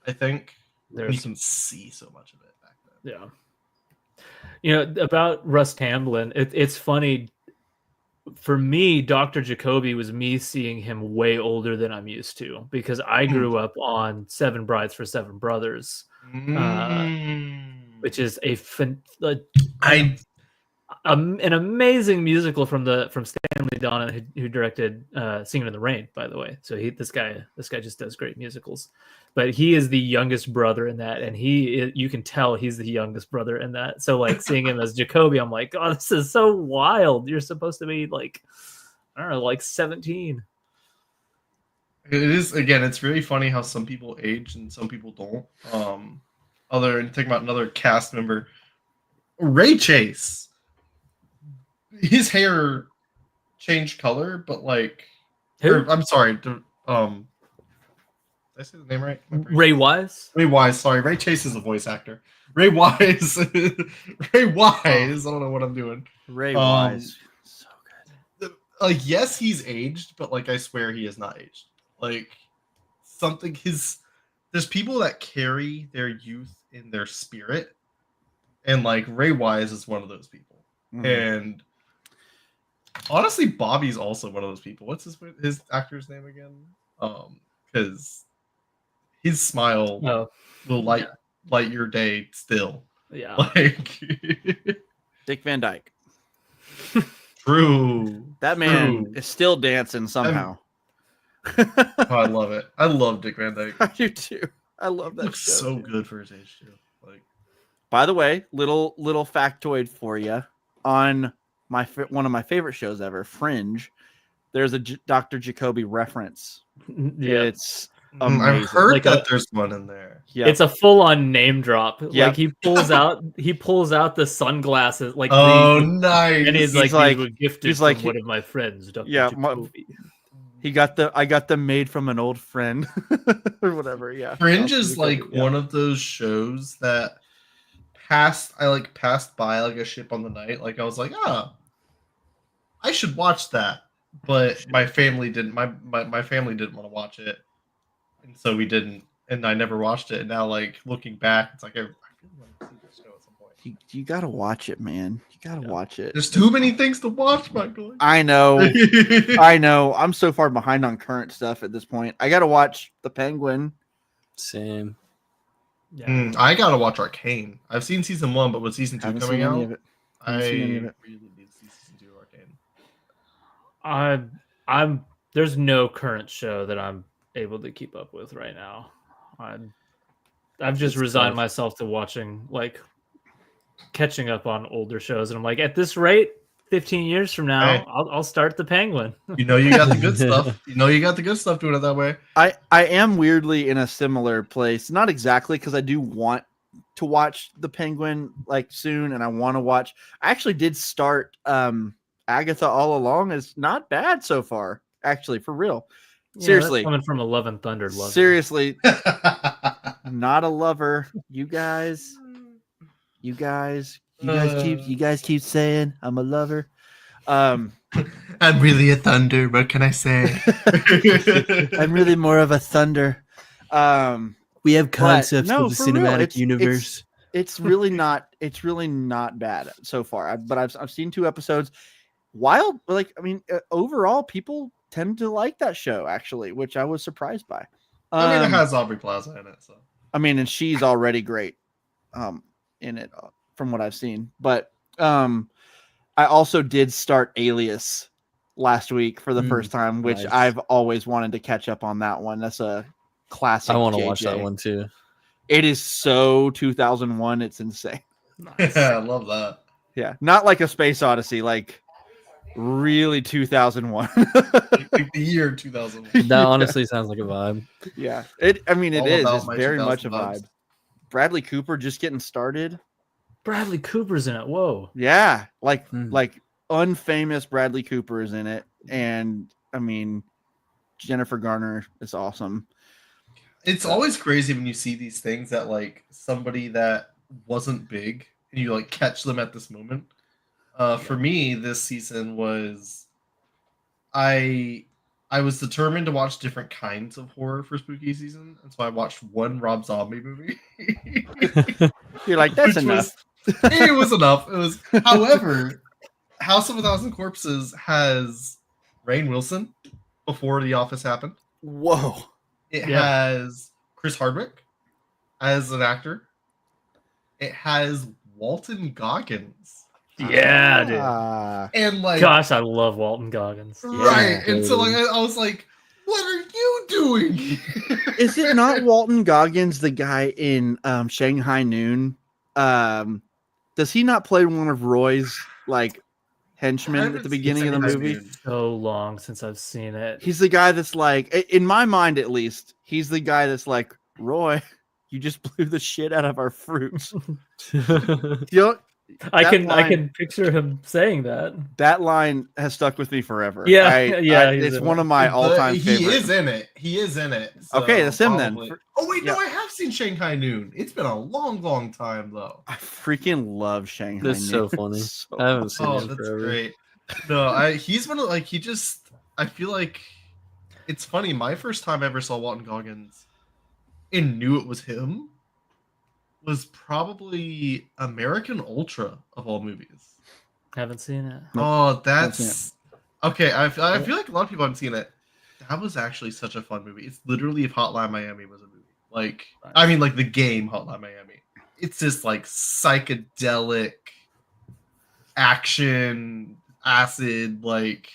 I think you can see so much of it back then. Yeah, you know about Russ Tamblyn. It's funny. For me, Dr. Jacoby was me seeing him way older than I'm used to, because I grew up on Seven Brides for Seven Brothers, which is an amazing musical from Stanley Donen, who directed Singing in the Rain, by the way. So this guy just does great musicals. But he is the youngest brother in that, and you can tell he's the youngest brother in that. So like seeing him as Jacoby, I'm like, oh, this is so wild. You're supposed to be like, I don't know, like 17. It is, again, it's really funny how some people age and some people don't. Think about another cast member, Ray Chase. His hair changed color, but like, I'm sorry. Did I say the name right? Ray Wise? Ray Wise, sorry. Ray Chase is a voice actor. Ray Wise. Ray Wise. I don't know what I'm doing. Ray Wise. So good. Like, yes, he's aged, but like I swear he is not aged. Like something there's people that carry their youth in their spirit, and like Ray Wise is one of those people. And honestly, Bobby's also one of those people. What's his actor's name again? Because his smile will light your day still. Yeah. Like Dick Van Dyke. True. That man is still dancing somehow. Oh, I love it. I love Dick Van Dyke. I do too. I love that. Looks show, so dude. good for his age too. Like, by the way, little factoid for you on one of my favorite shows ever, Fringe. There's a Dr. Jacoby reference. Yeah. It's amazing. I've heard Like that there's one in there. Yeah, It's a full-on name drop. Yep. Like he pulls out the sunglasses. Like Nice. and he's He's like, like- these were gifted he's from like- one of my friends, Dr. Yeah, Jacoby. I got them made from an old friend or whatever. Yeah, Fringe Dr. is like Jacoby, yeah. one of those shows that passed by like a ship on the night. Like I was like, I should watch that. But my family didn't my family didn't want to watch it. And so we didn't, and I never watched it. And now like looking back, it's like I really want to see this show at some point. You gotta watch it, man. You gotta watch it. There's too many things to watch, Michael. I know. I know. I'm so far behind on current stuff at this point. I gotta watch The Penguin. Same. Yeah. I gotta watch Arcane. I've seen season 1, but with season 2 Haven't coming seen any out, of it. I Haven't seen any of it. really need to see season 2 of Arcane. I'm there's no current show that I'm able to keep up with right now. I've just It's resigned tough. myself to watching, like, catching up on older shows, and I'm like, at this rate, 15 years from now, Hey. I'll start The Penguin. You know you got the good stuff. You know you got the good stuff doing it that way. I am weirdly in a similar place. Not exactly, because I do want to watch The Penguin like soon, and I want to watch. I actually did start Agatha All Along. It's not bad so far, actually, for real. Yeah, Seriously. that's coming from 11 Thunder Love. Seriously, not a lover. You guys keep saying I'm a lover. I'm really a thunder. What can I say? I'm really more of a thunder. We have concepts no, of the for real, cinematic universe. It's really not bad so far. But I've seen 2 episodes. Wild, like, I mean, overall, people tend to like that show, actually, which I was surprised by. I mean, it has Aubrey Plaza in it, so. I mean, and she's already great in it from what I've seen. But I also did start Alias last week for the first time, which nice. I've always wanted to catch up on that one. That's a classic. I want to JJ. watch that one too. It is so 2001. It's insane. Nice. Yeah, I love that. Yeah. Not like a Space Odyssey, like really 2001. Like the year 2000. That honestly sounds like a vibe. Yeah. It All is. about It's my very 2000 much a vibes. vibe. Bradley Cooper just getting started. Bradley Cooper's in it. Whoa. Yeah. Like Hmm. unfamous Bradley Cooper is in it. And I mean, Jennifer Garner is awesome. It's always crazy when you see these things that like somebody that wasn't big and you like catch them at this moment. For me, this season was I was determined to watch different kinds of horror for spooky season, and so I watched one Rob Zombie movie. You're like, that's Which enough. It was enough. It was, however, House of a Thousand Corpses has Rainn Wilson before The Office happened. Whoa. It Yeah. has Chris Hardwick as an actor. It has Walton Goggins. Yeah, dude. And like, Gosh, I love Walton Goggins. right. Yeah, And so like totally. I was like, what are you doing? Is it not Walton Goggins, the guy in Shanghai Noon? Does he not play one of Roy's like henchmen at the beginning of the movie? So long since I've seen it. He's the guy that's like, in my mind at least, he's the guy that's like, Roy, you just blew the shit out of our fruits. You know, I that can line- picture him saying that. that line has stuck with me forever. Yeah, yeah, he's it's in one it. of my all-time He favorites. is in it. He is in it. So Okay, that's him then. probably- Oh wait, no, Yeah. I have seen Shanghai Noon. It's been a long, long time though. I freaking love Shanghai. That's so Noon. funny. So I haven't seen Oh, him that's forever. great. No, he's one of like he just I feel like it's funny. My first time I ever saw Walton Goggins, and knew it was him was probably American Ultra of all movies. Haven't seen it. Nope. Oh, that's okay. I feel like a lot of people haven't seen it. That was actually such a fun movie. It's literally if Hotline Miami was a movie. Like, I mean, like the game Hotline Miami. It's this like psychedelic action acid like.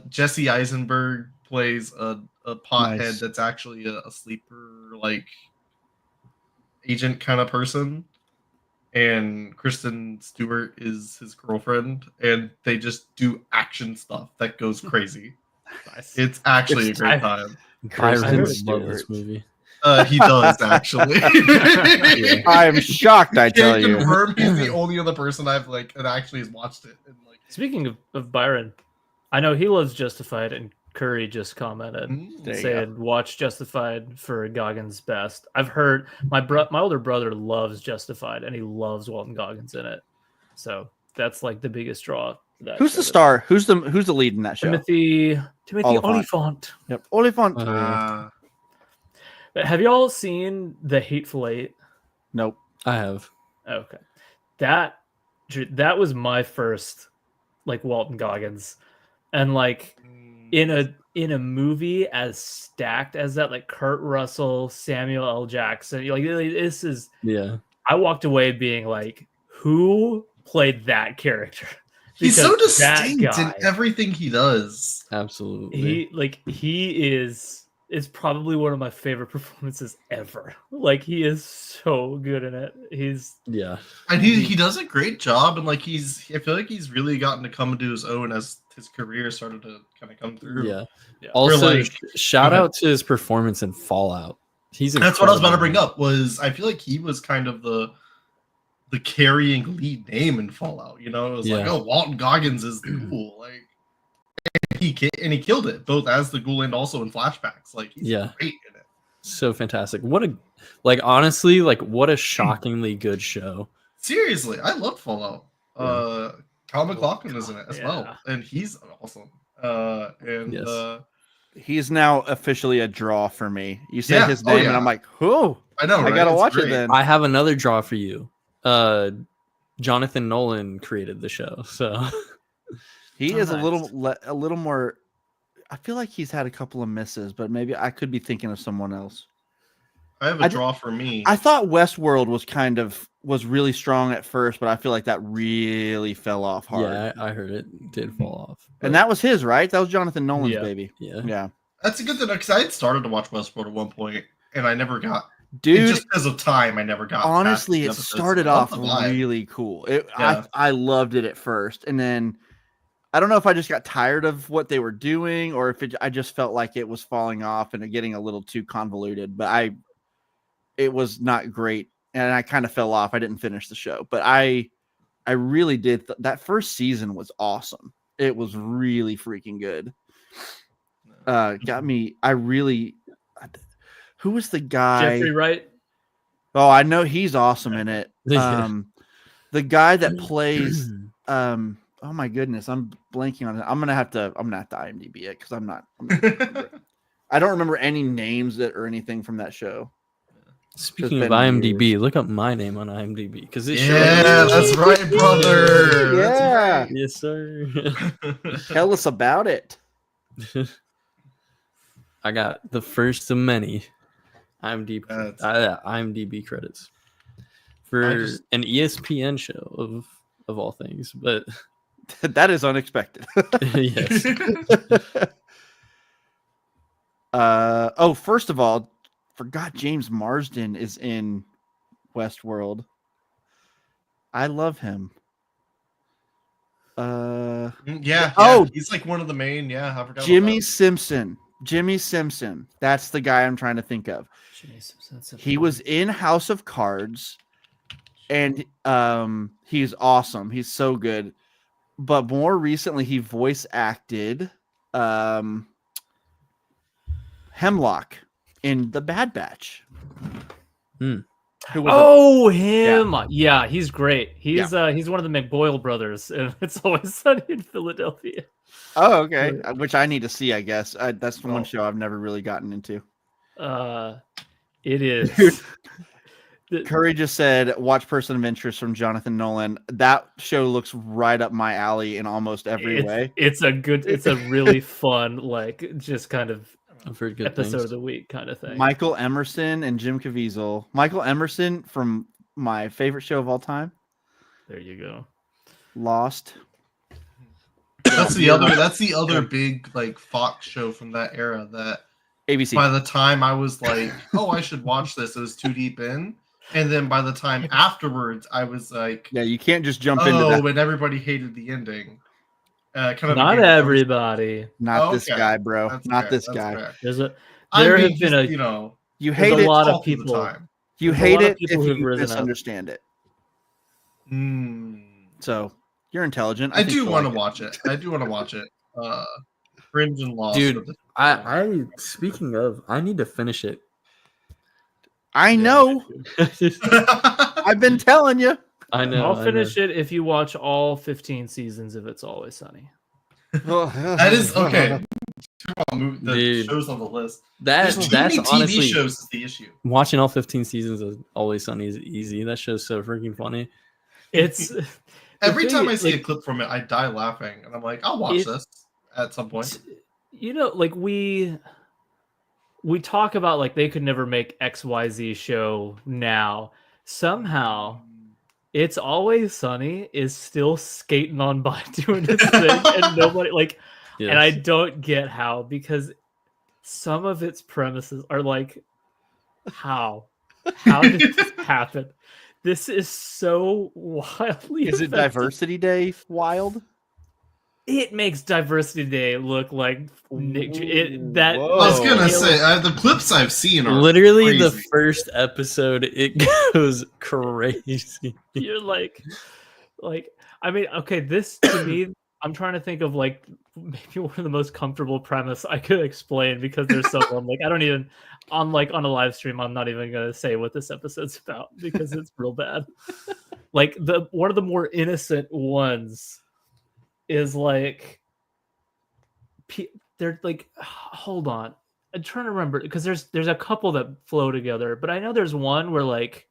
Jesse Eisenberg plays a pothead Nice. that's actually a sleeper like agent kind of person, and Kristen Stewart is his girlfriend, and they just do action stuff that goes crazy. Nice. It's actually a great time. Byron would Stewart. love this movie. He does actually. I am shocked. I tell Can't you. confirm he's the only other person I've like that actually has watched it. And like, Speaking of Byron, I know he loves Justified, and Curry just commented There you saying, "Watch Justified for Goggins' best." I've heard my older brother loves Justified, and he loves Walton Goggins in it. So that's like the biggest draw. For that Who's show. the star? Who's the lead in that show? Timothy Oliphant. Oliphant. Yep, Oliphant. Have y'all seen The Hateful Eight? Nope. I have. Okay, that was my first like Walton Goggins, and like in a movie as stacked as that, like Kurt Russell, Samuel L. Jackson, like this is. Yeah. I walked away being like, who played that character? he's so Because that distinct in guy, everything he does. Absolutely. he is probably one of my favorite performances ever. Like he is so good in it. Yeah. And he does a great job, and like I feel like he's really gotten to come into his own as his career started to kind of come through. Yeah. Yeah. Also, like- shout out to his performance in Fallout. That's what I was about to bring up. Was I feel like he was kind of the carrying lead name in Fallout. You know, it was like, Yeah. oh, Walton Goggins is the ghoul. Like, he killed it both as the ghoul and also in flashbacks. Like, he's Yeah. great in it. So fantastic. What a honestly, like what a shockingly good show. Seriously, I love Fallout. Kyle MacLachlan is in it as well, Yeah. and he's awesome. Yes. He's now officially a draw for me. You say Yeah. his Oh, name, yeah. and I'm like, who? I know. I Right? gotta It's watch great. it then. I have another draw for you. Jonathan Nolan created the show, so He Oh, is nice. a little more. I feel like he's had a couple of misses, but maybe I could be thinking of someone else. I have a draw for me. I thought Westworld was really strong at first, but I feel like that really fell off hard. yeah, I heard it did fall off. And that was his, right? That was Jonathan Nolan's Yeah. baby. Yeah. Yeah. That's a good thing because I had started to watch Westworld at one point, and I never got. Dude, Just because of time, I never got. honestly, past it the episodes. started I love off the vibe. really cool. Yeah. I loved it at first, and then I don't know if I just got tired of what they were doing, or if I just felt like it was falling off and getting a little too convoluted. But it was not great, and I kind of fell off. I didn't finish the show, but I really did. That first season was awesome. It was really freaking good. Got me. Who was the guy? Jeffrey Wright. Oh, I know he's awesome in it. Yeah. The guy that plays oh my goodness, I'm blanking on it. I'm gonna have to IMDb it because I'm not I don't remember any names or anything from that show. Speaking of been IMDb, look up my name on IMDb because this Yeah, that's right, brother. Yeah. Yes, sir. Tell us about it. I got the first of many IMDb credits for an ESPN show of all things, but That is unexpected. yes. First of all, forgot James Marsden is in Westworld. I love him. Yeah. Oh. He's like one of the main. Yeah, I forgot. Jimmy about that. Simpson. Jimmy Simpson. That's the guy I'm trying to think of. He was in House of Cards, and he's awesome. He's so good. But more recently, he voice acted Hemlock in The Bad Batch. Hmm. Who was Oh, him! Yeah, he's great. He's one of the McBoyle brothers, and It's Always Sunny in Philadelphia. okay. Which I need to see, I guess. That's the one show I've never really gotten into. It is. Dude. Curry just said, "Watch Person of Interest" from Jonathan Nolan. That show looks right up my alley in almost every way. It's a really fun, like, just kind of I've heard good episode things. of the week kind of thing. Michael Emerson and Jim Caviezel. Michael Emerson from my favorite show of all time, There you go. Lost. That's the other big like Fox show from that era that ABC. by the time I was like, oh, I should watch this, it was too deep in. And then by the time afterwards, I was like, yeah, you can't just jump into that. and everybody hated the ending. Not everybody. Not this guy, bro. That's Not fair, this that's guy. fair. There have been a, you know, you hate a it. lot of all through the people. time. You There's a hate lot of it if people who've you risen up. misunderstand it. So you're intelligent. I do want to watch it. I do want to watch it. Fringe and Lost. Dude, I speaking of, I need to finish it. I know. I've been telling you. I know. I'll finish it if you watch all 15 seasons of It's Always Sunny. That is okay. The Dude, shows on the list. That's honestly TV shows is the issue. Watching all 15 seasons of Always Sunny is easy. That show's so freaking funny. It's every time I see a clip from it, I die laughing, and I'm like, I'll watch this at some point. You know, like we talk about like they could never make XYZ show now. Somehow It's Always Sunny is still skating on by doing its thing, and nobody like. Yes. And I don't get how, because some of its premises are like, how did this happen? This is so wildly. Is it Diversity Day wild? It makes Diversity Day look like that. I was gonna say the clips I've seen are literally crazy. The first episode. It goes crazy. You're like, I mean, okay, this to me, I'm trying to think of like maybe one of the most comfortable premise I could explain, because there's so like I don't even on a live stream. I'm not even gonna say what this episode's about because it's real bad. Like one of the more innocent ones is like they're like, hold on, I'm trying to remember, because there's a couple that flow together, but I know there's one where like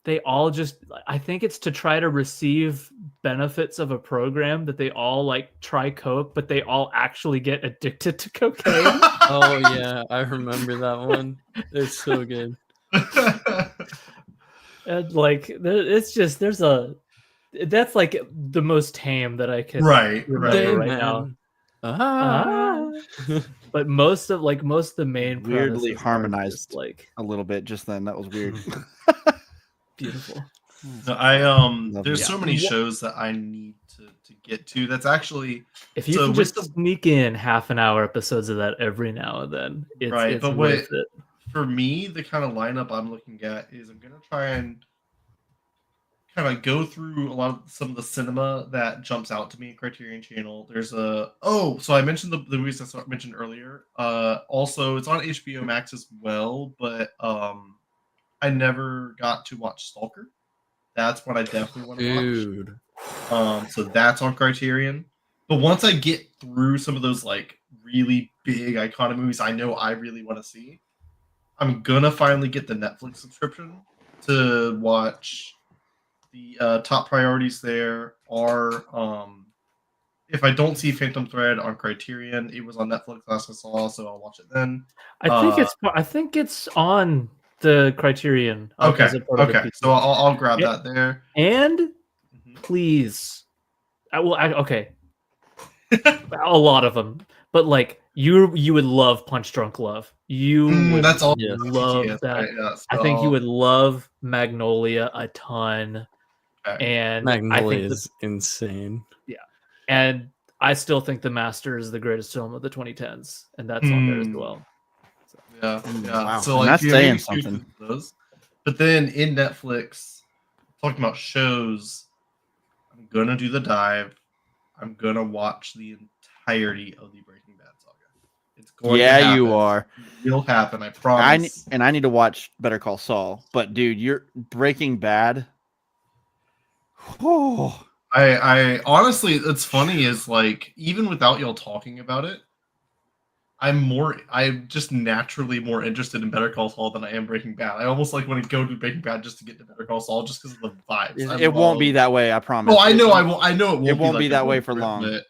they all just, I think it's to try to receive benefits of a program that they all like try coke, but they all actually get addicted to cocaine. Oh yeah, I remember that one. It's so good. And like it's just that's like the most tame that I can remember right now. But most of the main weirdly harmonized like a little bit just then. That was weird. Beautiful. No, there's so many shows that I need to get to. That's actually, if you can just sneak in half an hour episodes of that every now and then, it's worth it. For me, the kind of lineup I'm looking at is I'm gonna try and kind of go through some of the cinema that jumps out to me in Criterion Channel. There's so I mentioned the movies I mentioned earlier. Also, it's on HBO Max as well, but I never got to watch Stalker. That's what I definitely want to watch. So that's on Criterion. But once I get through some of those like really big iconic movies I know I really want to see, I'm gonna finally get the Netflix subscription to watch. The top priorities there are if I don't see Phantom Thread on Criterion, it was on Netflix last I saw, so I'll watch it then. I think it's on the Criterion. Okay. So I'll grab that there. And please, okay, a lot of them, but like you would love Punch Drunk Love. You would that's all love that. Right, yes. I think you would love Magnolia a ton. And Magnolia is insane. Yeah, and I still think The Master is the greatest film of the 2010s, and that's on there as well. So. Yeah. Wow. So like, that's saying something. But then in Netflix, talking about shows, I'm gonna do the dive. I'm gonna watch the entirety of the Breaking Bad saga. It's going to happen. You are. It'll happen. I promise. I need to watch Better Call Saul. But dude, you're Breaking Bad. Oh, I honestly, it's funny is like even without y'all talking about it, I'm just naturally more interested in Better Call Saul than I am Breaking Bad. I almost like want to go to Breaking Bad just to get to Better Call Saul just because of the vibes. It won't be that way, I promise. No, I know I won't. I know It won't be like that a way road for trip, long.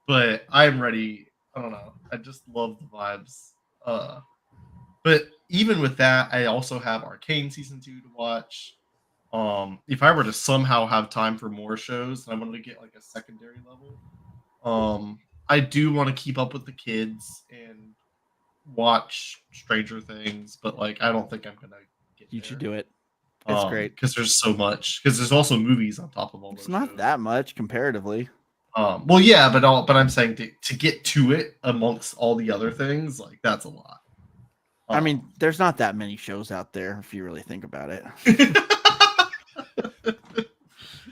But I'm ready. I don't know. I just love the vibes. But even with that, I also have Arcane season 2 to watch. If I were to somehow have time for more shows, and I wanted to get like a secondary level, I do want to keep up with the kids and watch Stranger Things, but like I don't think I'm gonna get You there. should do it. It's great because there's so much. Because there's also movies on top of all those. It's not shows. that much comparatively. Well, yeah, but I'm saying to get to it amongst all the other things, like that's a lot. I mean, there's not that many shows out there if you really think about it.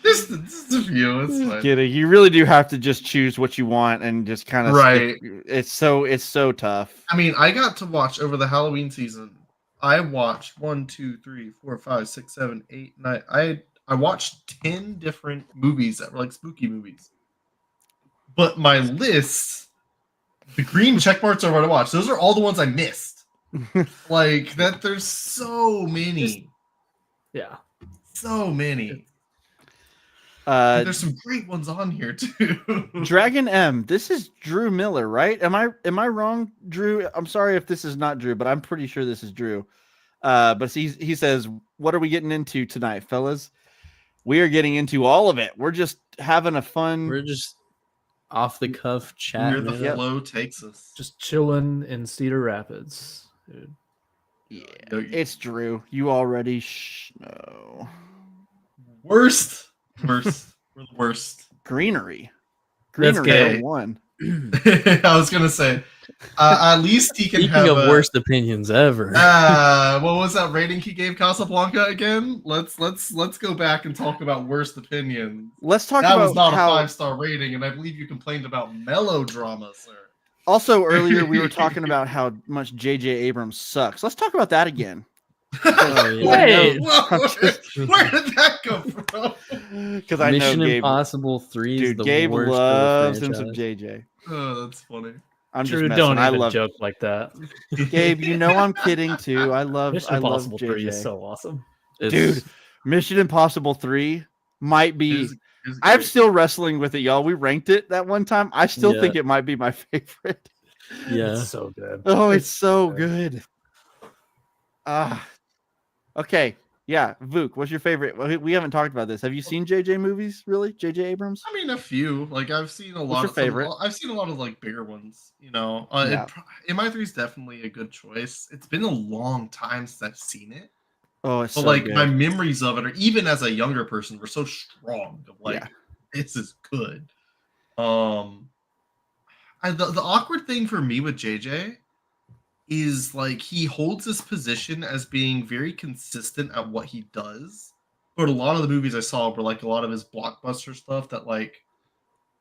just a few. It's fine. Kidding. You really do have to just choose what you want and just kind of right. It's so tough. I mean, I got to watch over the Halloween season. I watched 1, 2, 3, 4, 5, 6, 7, 8, 9. I watched 10 different movies that were like spooky movies. But my list, the green check marks are what I watched. Those are all the ones I missed. Like that, there's so many. Yeah, so many. There's some great ones on here too. Dragon M. This is Drew Miller, right? Am I wrong, Drew? I'm sorry if this is not Drew, but I'm pretty sure this is Drew. But he says, "What are we getting into tonight, fellas? We are getting into all of it. We're just having a fun. We're just off the cuff chatting. Where the flow takes us. Just chilling in Cedar Rapids, dude. Yeah, it's Drew. You already know. Worst. We're the worst. Greenery okay. one. I was gonna say, at least he can Speaking have of worst opinions ever. What was that rating he gave Casablanca again? Let's go back and talk about worst opinions. Let's talk that about was not how... a 5-star rating, and I believe you complained about melodrama, sir. Also, earlier we were talking about how much J.J. Abrams sucks. Let's talk about that again. Oh, yeah. Wait, where did that come from? Because I Mission know Gabe, Impossible 3 is dude, the Gabe worst loves of him the some franchise. JJ. Oh, that's funny. I'm Drew, just don't messing. I even love joke like that. Gabe. You know I'm kidding too. I love Mission Impossible JJ. 3 is so awesome. Dude, Mission Impossible 3 might be. It's I'm still wrestling with it, y'all. We ranked it that one time. I still think it might be my favorite. Yeah, It's so good. Oh, it's so good. Okay. Yeah, Vuk, what's your favorite? We haven't talked about this. Have you seen JJ movies? Really, JJ Abrams? I mean, a few. Like I've seen a lot. What's your favorite? I've seen a lot of like bigger ones. You know, Yeah. MI3 is definitely a good choice. It's been a long time since I've seen it. Oh, it's but so like good. my memories of it, or even as a younger person, were so strong. Of like, Yeah. this is good. The awkward thing for me with JJ is like he holds this position as being very consistent at what he does, but a lot of the movies I saw were like a lot of his blockbuster stuff that like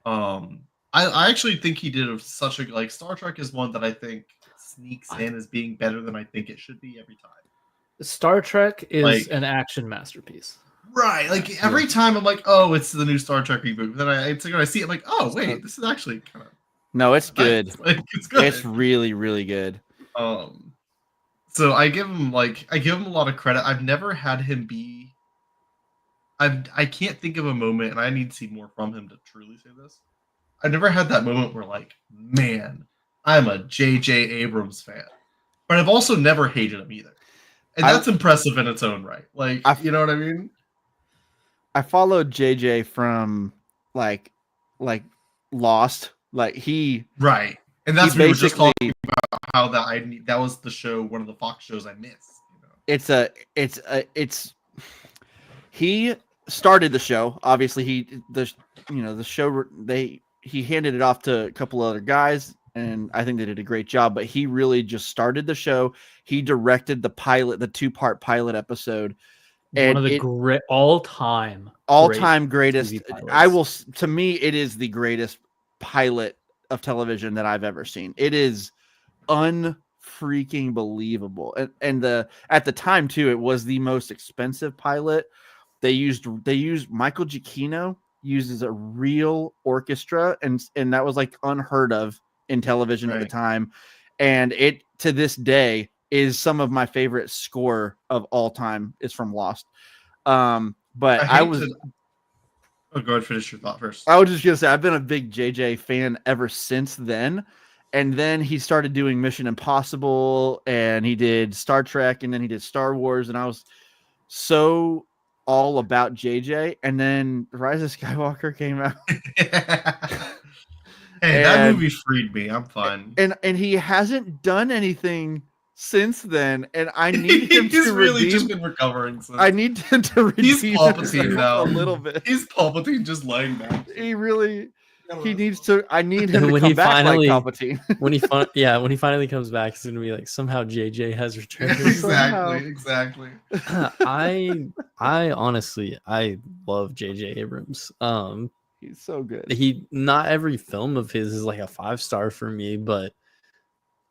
I actually think he did such a like Star Trek is one that I think sneaks in as being better than I think it should be every time. Star Trek is Like- an action masterpiece. Right, like every time I'm like, oh, it's the new Star Trek reboot. Then I see it, I'm like, oh wait, this is actually kind of No, it's good. nice. Like, it's good. It's really, really good. So I give him a lot of credit. I've never had him be. I can't think of a moment, and I need to see more from him to truly say this. I've never had that moment where like, man, I'm a J.J. Abrams fan, but I've also never hated him either, and that's impressive in its own right. Like, you know what I mean? I followed JJ from like Lost. Like he right, and that's he what we were just basically talking about how that was the show, one of the Fox shows I missed. You know? He started the show. Obviously, the show he handed it off to a couple other guys, and I think they did a great job. But he really just started the show. He directed the 2-part pilot episode. One of the great all-time greatest. To me, it is the greatest pilot of television that I've ever seen. It is unfreaking believable. And at the time too, it was the most expensive pilot. They used Michael Giacchino uses a real orchestra, and that was like unheard of in television at the time. and it to this day is some of my favorite score of all time is from Lost. But I was. Oh, go ahead, finish your thought first. I was just gonna say I've been a big JJ fan ever since then. And then he started doing Mission Impossible, and he did Star Trek, and then he did Star Wars, and I was so all about JJ. And then Rise of Skywalker came out. Hey, that movie freed me. I'm fine. And he hasn't done anything since then, and I need him He's to really redeem. just been recovering since. I need him to redeem. He's Palpatine now. A little bit. He's Palpatine just laying down. He needs to. I need him to come back like Palpatine. when he finally comes back, it's gonna be like somehow JJ has returned. Exactly. I honestly love JJ Abrams. He's so good. Not every film of his is like a 5-star for me, but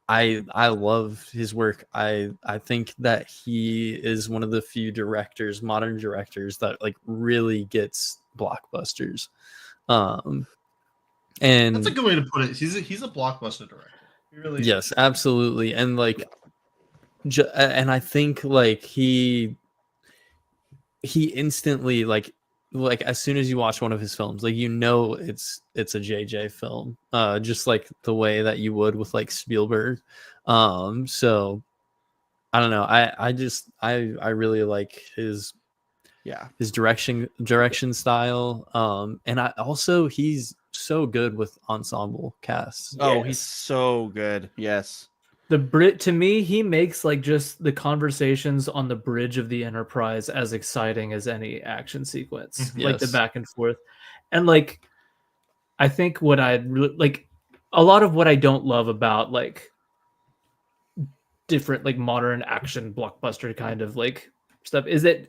I love his work. I think that he is one of the few modern directors that like really gets blockbusters. And that's a good way to put it. He's a blockbuster director. He really yes, absolutely. And like and I think like he instantly like as soon as you watch one of his films, like it's a JJ film, just like the way that you would with like Spielberg. So I don't know. I really like his direction style. And he's so good with ensemble casts. Oh, he's so good. Yes. To me, he makes like just the conversations on the bridge of the Enterprise as exciting as any action sequence, like the back and forth. And like, I think what I really like, a lot of what I don't love about like different like modern action blockbuster kind of like stuff is that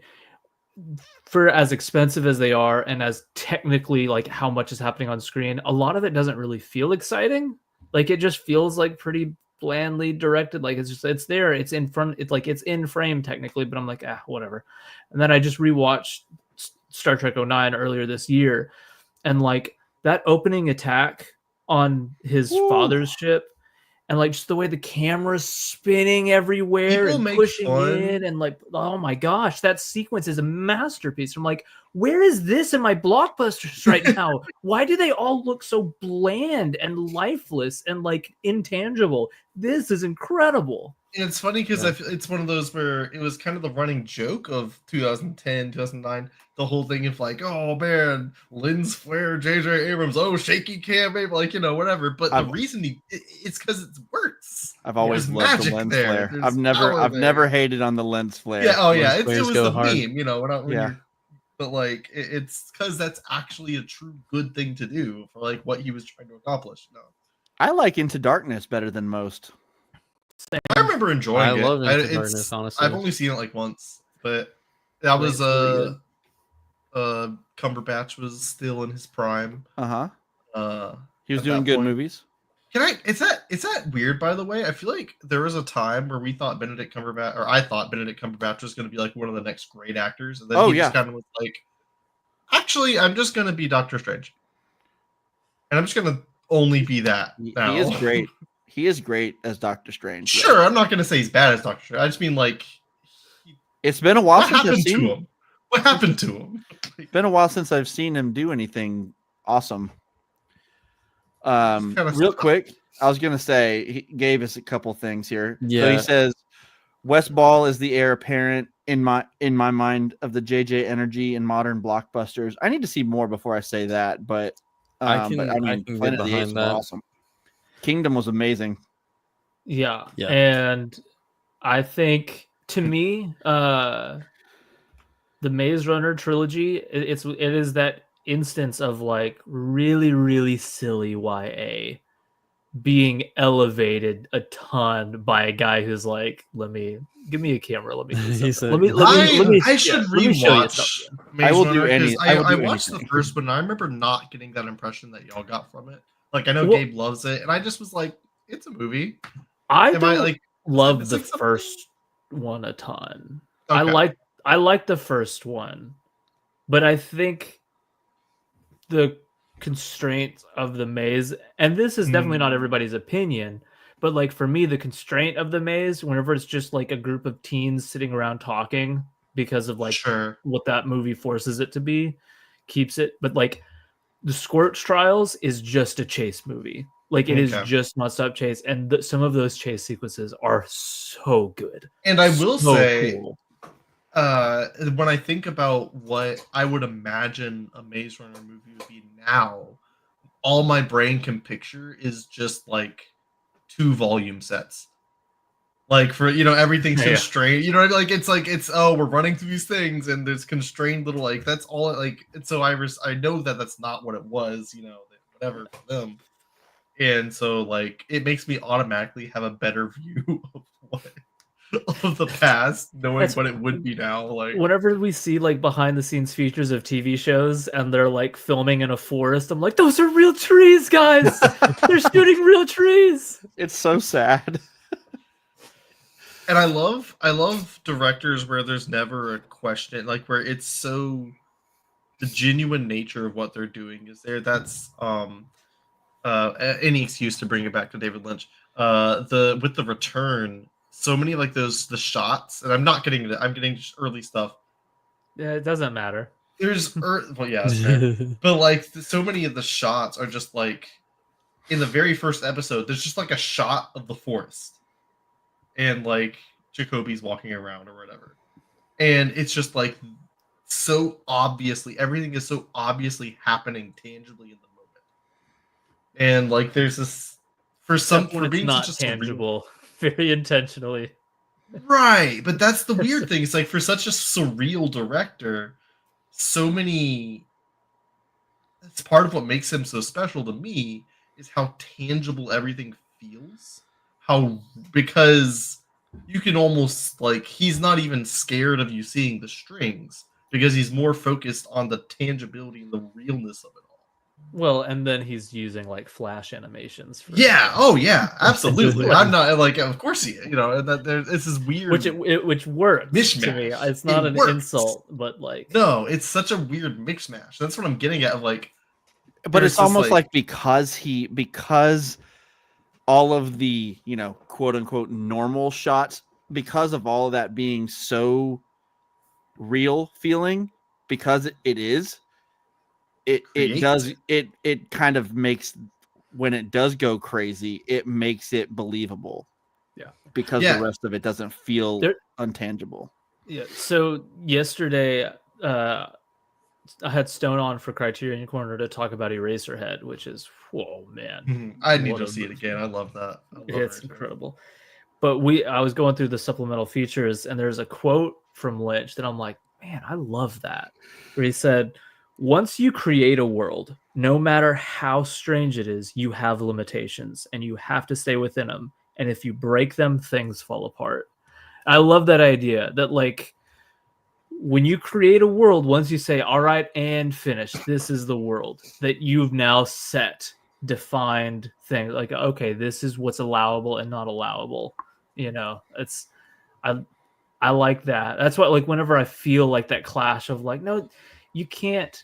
for as expensive as they are and as technically like how much is happening on screen, a lot of it doesn't really feel exciting. Like it just feels like pretty blandly directed. Like it's there, it's in front, it's in frame technically, but I'm like, whatever. And then I just rewatched Star Trek 09 earlier this year, and like that opening attack on his father's ship, and like just the way the camera's spinning everywhere and pushing in, and like, oh my gosh, that sequence is a masterpiece. I'm like, where is this in my blockbusters right now? Why do they all look so bland and lifeless and like intangible? This is incredible. And it's funny because it's one of those where it was kind of the running joke of 2010, 2009, the whole thing of like, oh man, lens flare, JJ Abrams, shaky cam, baby, like, whatever. But the reason it's because it works. I've always loved the lens flare. I've never hated on the lens flare. Yeah, it was the meme, but like it's because that's actually a true good thing to do for like what he was trying to accomplish. I like Into Darkness better than most. Same. I remember enjoying it. I love Into Darkness, honestly. I've only seen it like once, but that was Cumberbatch was still in his prime. He was doing good movies. Is that weird, by the way? I feel like there was a time where I thought Benedict Cumberbatch was going to be like one of the next great actors, and then just kind of was like, actually, I'm just going to be Doctor Strange, and I'm just going to only be that. Now. He is great. He is great as Doctor Strange. Sure, I'm not going to say he's bad as Doctor Strange. I just mean like, it's been a while since I've seen him. What happened to him? It's been a while since I've seen him do anything awesome. Real quick, I was gonna say he gave us a couple things here. Yeah. So he says Wes Ball is the heir apparent in my mind of the JJ energy in modern blockbusters. I need to see more before I say that, but I can get behind that. Awesome. Kingdom was amazing. Yeah. And I think to me, the Maze Runner trilogy, it is that instance of like really, really silly YA being elevated a ton by a guy who's like, give me a camera, let me I should rewatch Maze Runner. I watched the first one and I remember not getting that impression that y'all got from it. Like I know Gabe loves it, and I just was like, it's a movie. I love the first one a ton. Okay. I like the first one, but I think the constraints of the maze, and this is definitely not everybody's opinion, But like for me, the constraint of the maze, whenever it's just like a group of teens sitting around talking because of like Sure. what that movie forces it to be, keeps it. But like the Scorch Trials is just a chase movie. Like it is Okay. just nonstop chase, and some of those chase sequences are so good. And I will So say, cool. when I think about what I would imagine a Maze Runner movie would be now, all my brain can picture is just like 2 volume sets. Like for everything's Yeah. constrained. Like it's we're running through these things and there's constrained little like that's all like. And so I know that that's not what it was. Whatever for them. And so like it makes me automatically have a better view of the past, knowing what it would be now. Like whenever we see like behind the scenes features of TV shows and they're like filming in a forest, I'm like, those are real trees, guys. They're shooting real trees. It's so sad. And I love directors where there's never a question, like where it's so the genuine nature of what they're doing is there. That's any excuse to bring it back to David Lynch. With The Return, so many like the shots, and I'm not getting into I'm getting just early stuff. Yeah, it doesn't matter. There's well, yeah, that's fair. But like so many of the shots are just like in the very first episode, there's just like a shot of the forest. And like Jacoby's walking around or whatever. And it's just like so obviously everything is so obviously happening tangibly in the moment. And like there's this for being not such a tangible, very intentionally. Right, but that's the weird thing. It's like for such a surreal director, so many that's part of what makes him so special to me is how tangible everything feels. Because you can almost like he's not even scared of you seeing the strings because he's more focused on the tangibility and the realness of it all. Well, and then he's using like flash animations. Yeah. Oh, yeah. Absolutely. I'm not like. Of course he. This is weird. Which works mishmash. To me. It's not an insult, but like no, it's such a weird mishmash. That's what I'm getting at. Like, but it's almost like because all of the quote unquote normal shots, because of all of that being so real feeling, because it kind of makes, when it does go crazy, it makes it believable. Yeah. Because the rest of it doesn't feel untangible. Yeah. So yesterday, I had Stone on for Criterion Corner to talk about Eraserhead, which is, whoa, man. I need to see it again. I love that. It's incredible. But I was going through the supplemental features, and there's a quote from Lynch that I'm like, man, I love that. Where he said, once you create a world, no matter how strange it is, you have limitations, and you have to stay within them. And if you break them, things fall apart. I love that idea that, like, when you create a world, once you say, all right, and finish, this is the world, that you've now defined things like, okay, this is what's allowable and not allowable. I like that. That's what, like, whenever I feel like that clash of like, no, you can't,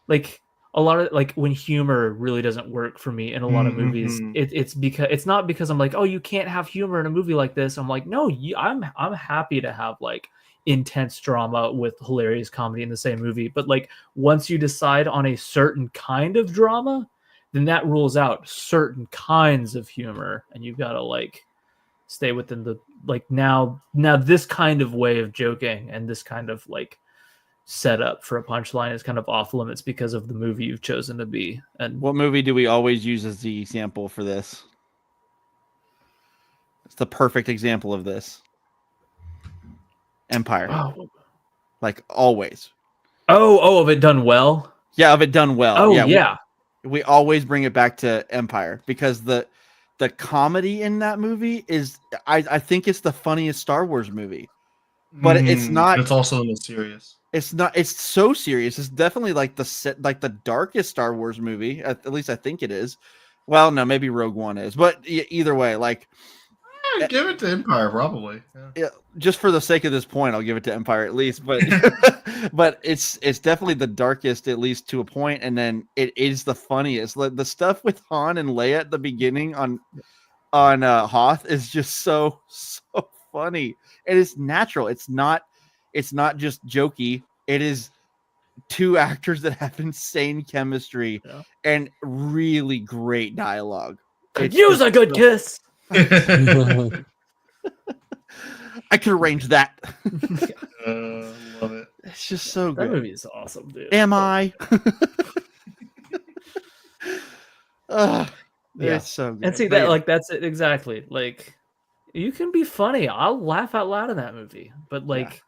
like, a lot of like when humor really doesn't work for me in a lot of movies, it's not because I'm like, oh, you can't have humor in a movie like this. I'm like, no, I'm happy to have like intense drama with hilarious comedy in the same movie. But like once you decide on a certain kind of drama, then that rules out certain kinds of humor, and you've got to like stay within the like now this kind of way of joking and this kind of like setup for a punchline is kind of off limits because of the movie you've chosen to be. And what movie do we always use as the example for this? It's the perfect example of this. Empire. Oh. Like always. Oh, of it done well? Yeah, of it done well. Oh, yeah. We always bring it back to Empire because the comedy in that movie is, I think it's the funniest Star Wars movie. But it's not. It's also the most serious. It's not. It's so serious. It's definitely like the darkest Star Wars movie. At least I think it is. Well, no, maybe Rogue One is. But either way, like, give it to Empire probably. Yeah, just for the sake of this point, I'll give it to Empire at least. But but it's definitely the darkest, at least to a point, and then it is the funniest. Like the stuff with Han and Leia at the beginning on on Hoth is just so funny. It is natural. It's not just jokey. It is two actors that have insane chemistry and really great dialogue. Could use a good kiss. I could arrange that. Love it. It's just so That good. movie is awesome, dude. Am I? Yeah. It's so good. And see But that yeah. like that's it exactly. Like you can be funny. I'll laugh out loud in that movie. But like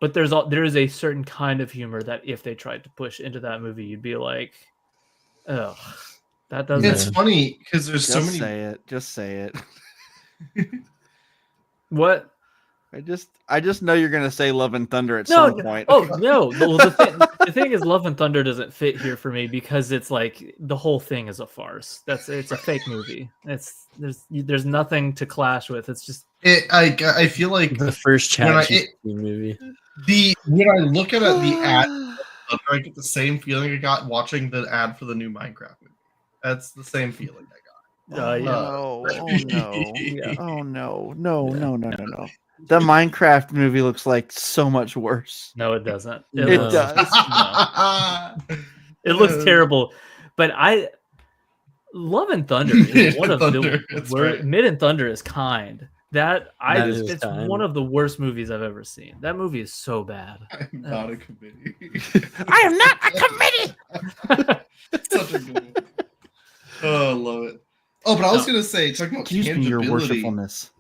but there is a certain kind of humor that if they tried to push into that movie, you'd be like, oh, that doesn't It's funny because there's just so many. say it. Just say it. what? I just know you're gonna say Love and Thunder at No, some point. oh no. Well, the thing is, Love and Thunder doesn't fit here for me because it's like the whole thing is a farce. It's a fake movie. There's nothing to clash with. It's just I feel like The first When I- chat movie. when I look at the ad, I get the same feeling I got watching the ad for the new Minecraft movie. That's the same feeling I got. yeah. No. Oh no. Yeah. Oh no. No. The Minecraft movie looks like so much worse. No, it doesn't. It looks- does. It looks terrible. But Love and Thunder is one of Thunder, the that's worst. right. Mid and Thunder is kind. Is It's kind. one of the worst movies I've ever seen. That movie is so bad. I'm not a committee. I am not a committee. Such a good one. Oh, I love it. Oh, but I was gonna say, talking about Excuse me, your tangibility. worshipfulness.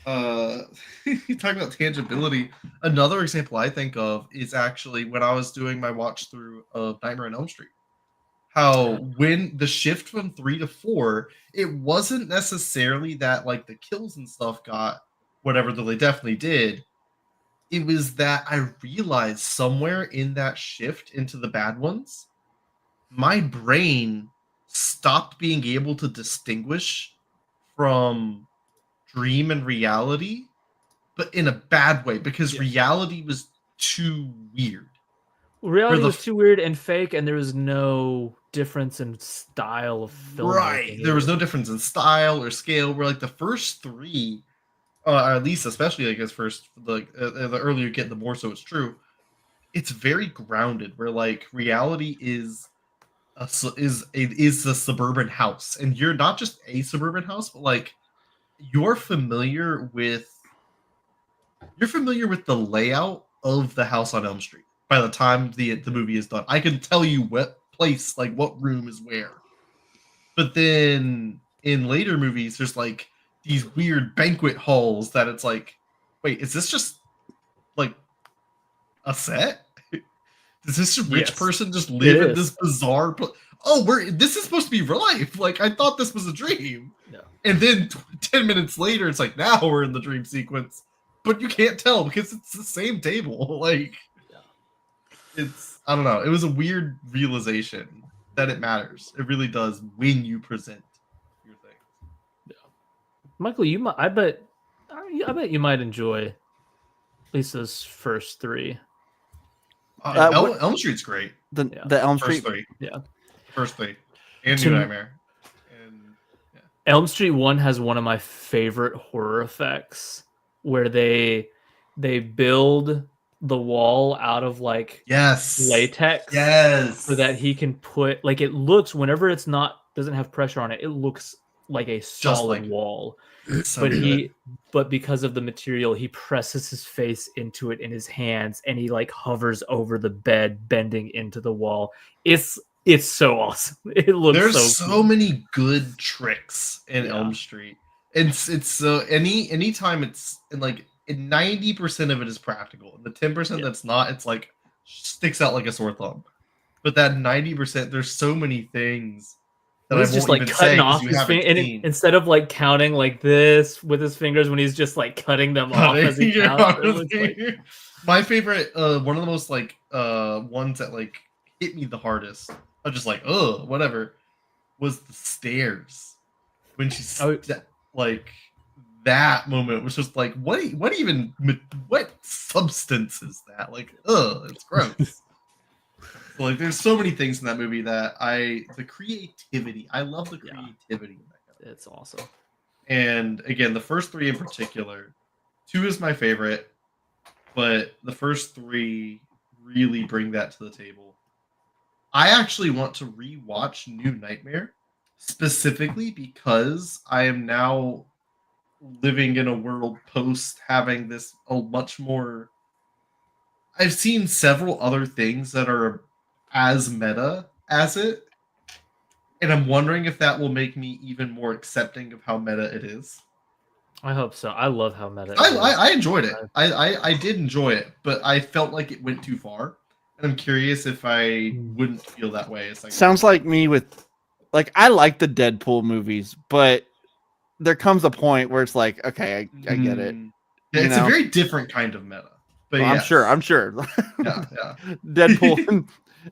Talking about tangibility, another example I think of is actually when I was doing my watch through of Nightmare on Elm Street. How when the shift from 3 to 4, it wasn't necessarily that like the kills and stuff got whatever, though they definitely did. It was that I realized somewhere in that shift into the bad ones, my brain stopped being able to distinguish from dream and reality, but in a bad way because reality was too weird. Reality the was too weird and fake, and there was no difference in style of film. Right. There was no difference in style or scale. Where like the first three, at least especially like as first the earlier you get, the more so it's true. It's very grounded. Where like reality is the suburban house, and you're not just a suburban house, but like you're familiar with the layout of the house on Elm Street by the time the movie is done. I can tell you what place, like what room is where. But then in later movies, there's like these weird banquet halls that it's like, wait, is this just like a set? Does this rich person just live in this bizarre this is supposed to be real life. Like I thought this was a dream. No. And then 10 minutes later, it's like, now we're in the dream sequence. But you can't tell because it's the same table. Like, it's, I don't know. It was a weird realization that it matters. It really does when you present your thing. Yeah. Michael, I bet you might enjoy at least those first three. Elm Street's great. The Elm First Street. three. Yeah. First three. And New Nightmare. Elm Street 1 has one of my favorite horror effects where they build the wall out of like latex so that he can put like it looks whenever it's not doesn't have pressure on it, it looks like a solid wall. So but because of the material, he presses his face into it in his hands and he like hovers over the bed, bending into the wall. It's so awesome. It looks There's so cool. Many good tricks in Elm Street. It's so anytime it's in like 90% of it is practical. And the 10% that's not, it's like sticks out like a sore thumb. But that 90%, there's so many things that he's just like cutting off his fingers instead of like counting like this with his fingers when he's just like cutting them off as he counts. My favorite, one of the most like ones that like hit me the hardest, I'm just like, whatever, was the stairs when she's like that moment was just like, what substance is that? Like, it's gross. So, like, there's so many things in that movie that the creativity. I love the creativity in that. It's awesome. And again, the first 3 in particular, 2 is my favorite, but the first 3 really bring that to the table. I actually want to rewatch New Nightmare specifically because I am now living in a world post having this a much more. I've seen several other things that are as meta as it, and I'm wondering if that will make me even more accepting of how meta it is. I hope so. I love how meta it is. I enjoyed it. I did enjoy it, but I felt like it went too far. And I'm curious if I wouldn't feel that way. It's like, Sounds like me with, like, I like the Deadpool movies, but there comes a point where it's like, okay, I get it. Yeah, it's know? a very different kind of meta. But Well, yes. I'm sure. Yeah. Deadpool and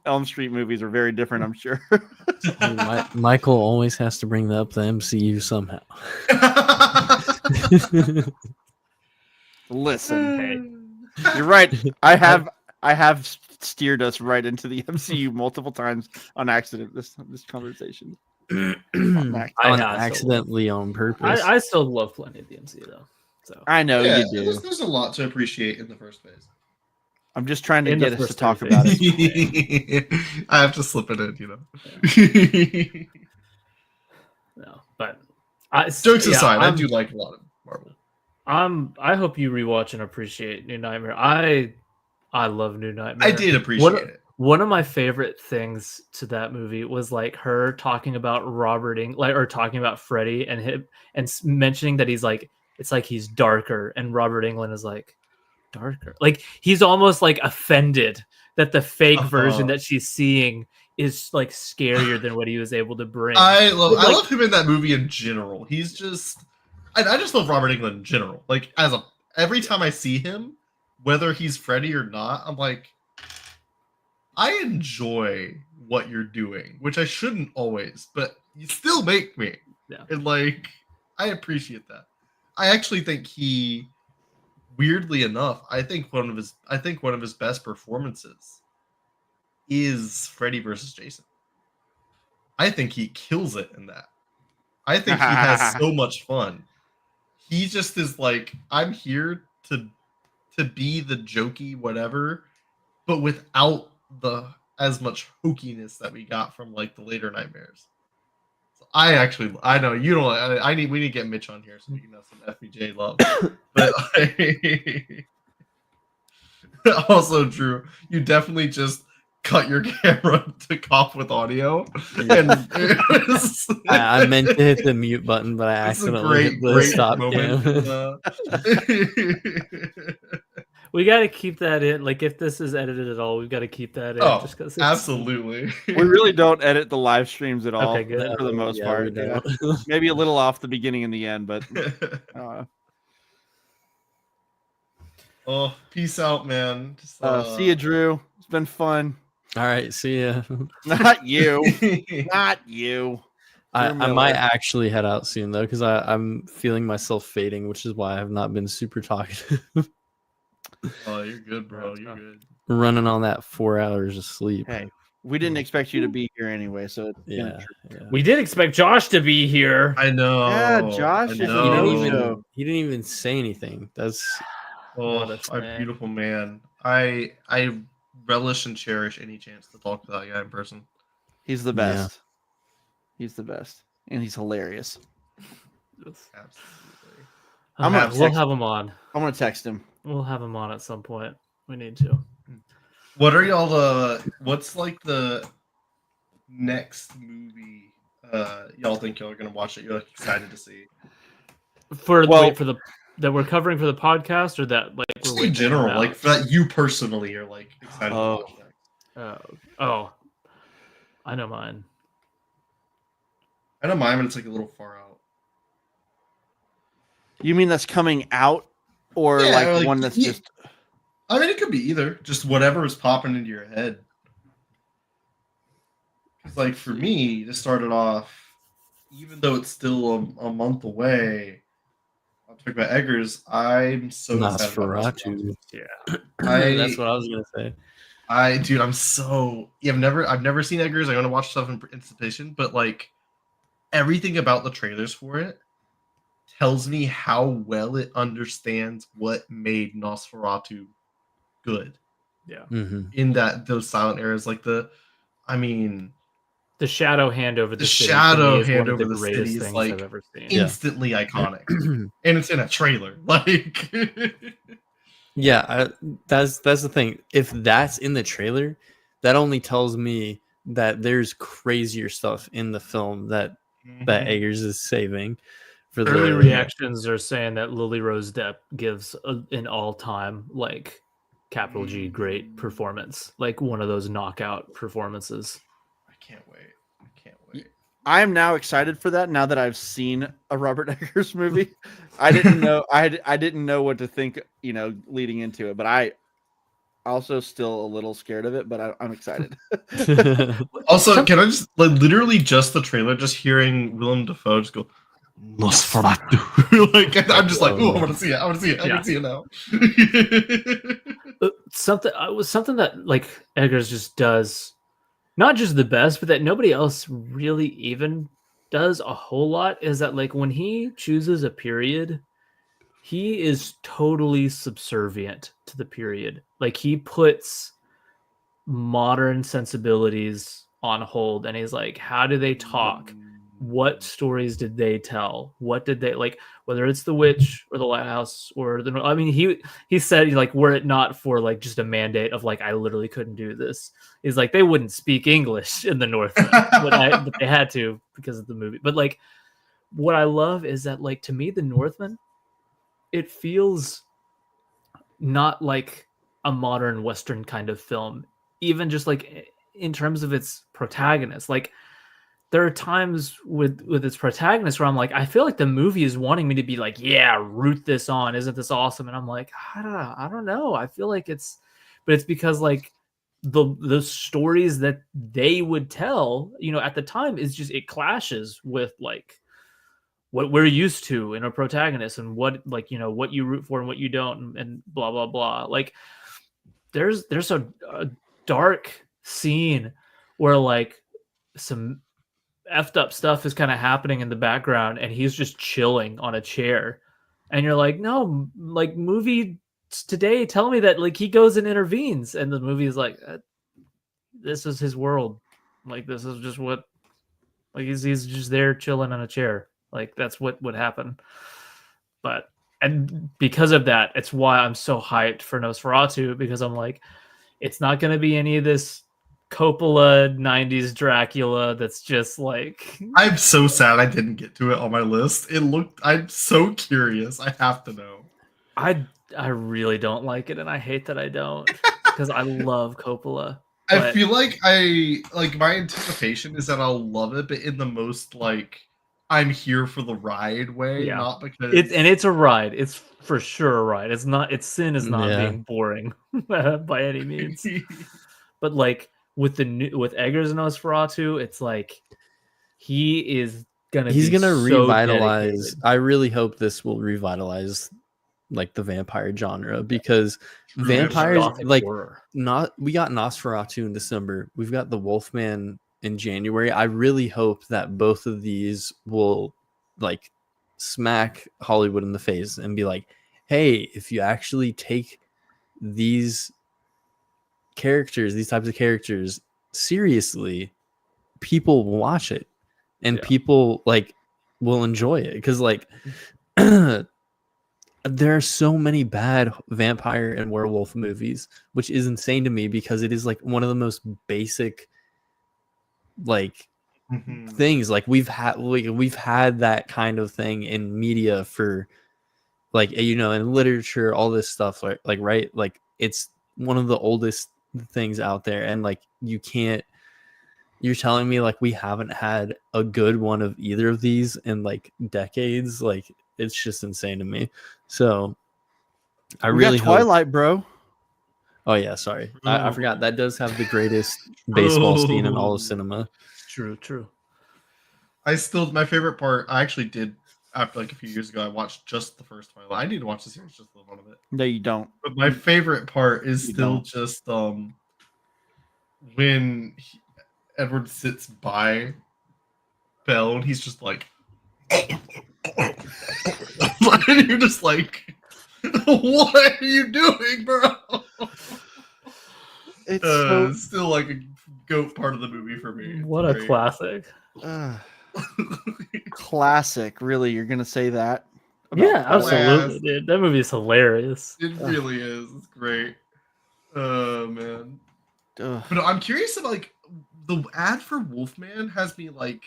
Elm Street movies are very different, I'm sure. Michael always has to bring up the MCU somehow. Listen, you're right. I have steered us right into the MCU multiple times on accident. This conversation. Accidentally on purpose. I still love plenty of the MCU though. So I know you do. There's a lot to appreciate in the first phase. I'm just trying to In get the us to first talk phase. about it. I have to slip it in, no, but jokes aside, I do like a lot of Marvel. I hope you rewatch and appreciate New Nightmare. I love New Nightmare. I did appreciate it. One of my favorite things to that movie was like her talking about or talking about Freddy and him and mentioning that he's like, it's like he's darker, and Robert Englund is like, darker. Like he's almost like offended that the fake version that she's seeing is like scarier than what he was able to bring. I love him in that movie in general. He's just, I just love Robert Englund in general. Like every time I see him, whether he's Freddy or not, I'm like, I enjoy what you're doing, which I shouldn't always, but you still make me. Yeah. And like, I appreciate that. I actually think he, weirdly enough, I think one of his best performances is Freddy versus Jason. I think he kills it in that. I think he has so much fun. He just is like, I'm here to be the jokey whatever, but without the as much hokiness that we got from like the later Nightmares. So I know you don't. We need to get Mitch on here so we can have some FBJ love. But also, Drew, you definitely just cut your camera to cough with audio, and I meant to hit the mute button, but I accidentally hit the stop cam. We got to keep that in. Like, if this is edited at all, we've got to keep that in. Oh, just because absolutely. We really don't edit the live streams at all. Okay, good. For the most part. Yeah. Maybe a little off the beginning and the end, but. Oh, peace out, man. Just, see you, Drew. It's been fun. All right, see ya. Not you. Not you. I might actually head out soon though, because I'm feeling myself fading, which is why I have not been super talkative. Oh, you're good, bro. You're good. Running on that 4 hours of sleep. Hey, we didn't expect you to be here anyway, so yeah. We did expect Josh to be here. I know. Yeah, Josh. He didn't even say anything. That's our beautiful man. I relish and cherish any chance to talk to that guy in person. He's the best. Yeah. He's the best, and he's hilarious. Absolutely. We'll have him on. I'm gonna text him. We'll have him on at some point. We need to. What are y'all what's like the next movie y'all think y'all are gonna watch that you're like excited to see? That we're covering for the podcast, or that like just in general, like for that you personally are like excited to watch next. I know mine. I know mine, but it's like a little far out. You mean that's coming out, or like one that's just? I mean, it could be either. Just whatever is popping into your head. Because, like, for me, to start it off, even though it's still a month away, I'll talk about Eggers. I'm so excited about Nosferatu. Yeah, that's what I was gonna say. I've never seen Eggers. I'm gonna watch stuff in anticipation, but like everything about the trailers for it tells me how well it understands what made Nosferatu good. Yeah. Mhm. In those silent eras, like the shadow hand over the city to shadow me is hand one of over the the greatest city is things like I've ever seen. instantly iconic, and it's in a trailer. Like, Yeah, that's the thing. If that's in the trailer, that only tells me that there's crazier stuff in the film that Eggers is saving for Early the reactions are saying that Lily Rose Depp gives an all-time like capital G great performance, like one of those knockout performances. I can't wait. I am now excited for that. Now that I've seen a Robert Eggers movie, I didn't know I didn't know what to think, leading into it. But I also still a little scared of it. But I'm excited. Also, can I just literally just the trailer, just hearing Willem Dafoe just go Nosferatu, like I'm just like, oh, I want to see it. I want to see it. I can see it now. Something that like Eggers just does, not just the best, but that nobody else really even does a whole lot, is that like when he chooses a period, he is totally subservient to the period. Like he puts modern sensibilities on hold and he's like, how do they talk? What stories did they tell? What did they like, whether it's the witch or the lighthouse or he said, like, were it not for like just a mandate of like I literally couldn't do this, is like they wouldn't speak English in the Northland, but they had to because of the movie. But like what I love is that like to me the Northman, it feels not like a modern Western kind of film, even just like in terms of its protagonist. Like there are times with its protagonist where I'm like, I feel like the movie is wanting me to be like, yeah, root this on, isn't this awesome? And I'm like, I don't know. I feel like it's because like the stories that they would tell, at the time is just, it clashes with like what we're used to in a protagonist and what like what you root for and what you don't, and blah blah blah. Like there's a dark scene where like some effed up stuff is kind of happening in the background and he's just chilling on a chair, and you're like, no, like movie today tell me that like he goes and intervenes, and the movie is like, this is his world, like this is just what, like he's just there chilling on a chair. Like that's what would happen. But and because of that, it's why I'm so hyped for Nosferatu, because I'm like, it's not going to be any of this Coppola 90s Dracula that's just like, I'm so sad I didn't get to it on my list. I'm so curious. I have to know. I really don't like it, and I hate that I don't, because I love Coppola. I feel like my anticipation is that I'll love it, but in the most like I'm here for the ride way, not because it's a ride. It's for sure a ride. Its sin is not being boring by any means. But like with Eggers and Nosferatu, it's like he's gonna revitalize. Dedicated. I really hope this will revitalize like the vampire genre, because vampires like horror. We got Nosferatu in December, we've got the Wolfman in January. I really hope that both of these will like smack Hollywood in the face and be like, hey, if you actually take these types of characters seriously, people will watch it, and people like will enjoy it, because like there are so many bad vampire and werewolf movies, which is insane to me, because it is like one of the most basic like things. Like we've had that kind of thing in media for like, in literature, all this stuff, like right, like it's one of the oldest things out there, and like you're telling me like we haven't had a good one of either of these in like decades? Like it's just insane to me. So I really got Twilight, bro. Oh yeah, sorry, I forgot that does have the greatest baseball scene in all of cinema. True. My favorite part, I actually did after like a few years ago, I watched just the first Twilight. I need to watch the series, just the one of it. No, you don't. But my favorite part is still just when Edward sits by Belle and he's just like and you're just like, what are you doing, bro? It's Still like a goat part of the movie for me. It's What a great. classic. classic. Really, you're gonna say that? about Yeah, Twilight? absolutely, dude. That movie is hilarious. It really is. It's great. Oh man. Ugh. But I'm curious about like the ad for Wolfman has me like,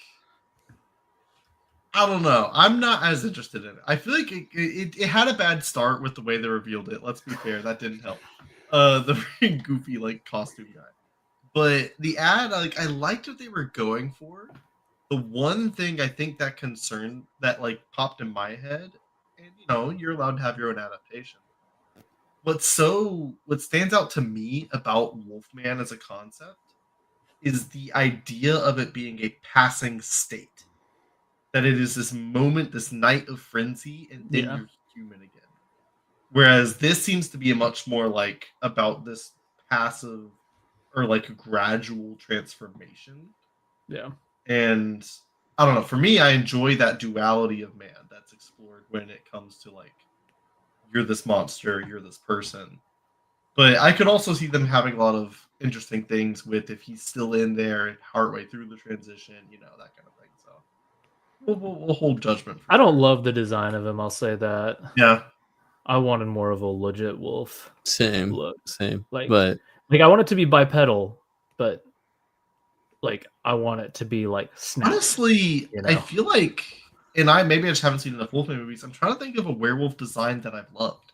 I don't know. I'm not as interested in it. I feel like it had a bad start with the way they revealed it. Let's be fair, that didn't help. The very goofy like costume guy. But the ad, like I liked what they were going for. The one thing I think that concern that like popped in my head, and you know, you're allowed to have your own adaptation. What stands out to me about Wolfman as a concept is the idea of it being a passing state. That it is this moment, this night of frenzy, and then you're human again. Whereas this seems to be a much more like about this passive or like gradual transformation. Yeah. And I don't know, for me, I enjoy that duality of man that's explored when it comes to like, you're this monster, you're this person. But I could also see them having a lot of interesting things with if he's still in there partway through the transition, you know, that kind of thing. So we'll hold judgment. I don't love the design of him, I'll say that. Yeah. I wanted more of a legit wolf. Same. Look. Same. Like, But I want it to be bipedal, but like I want it to be like snap. Honestly, you know? I feel like, and I just haven't seen enough Wolfman movies. I'm trying to think of a werewolf design that I've loved.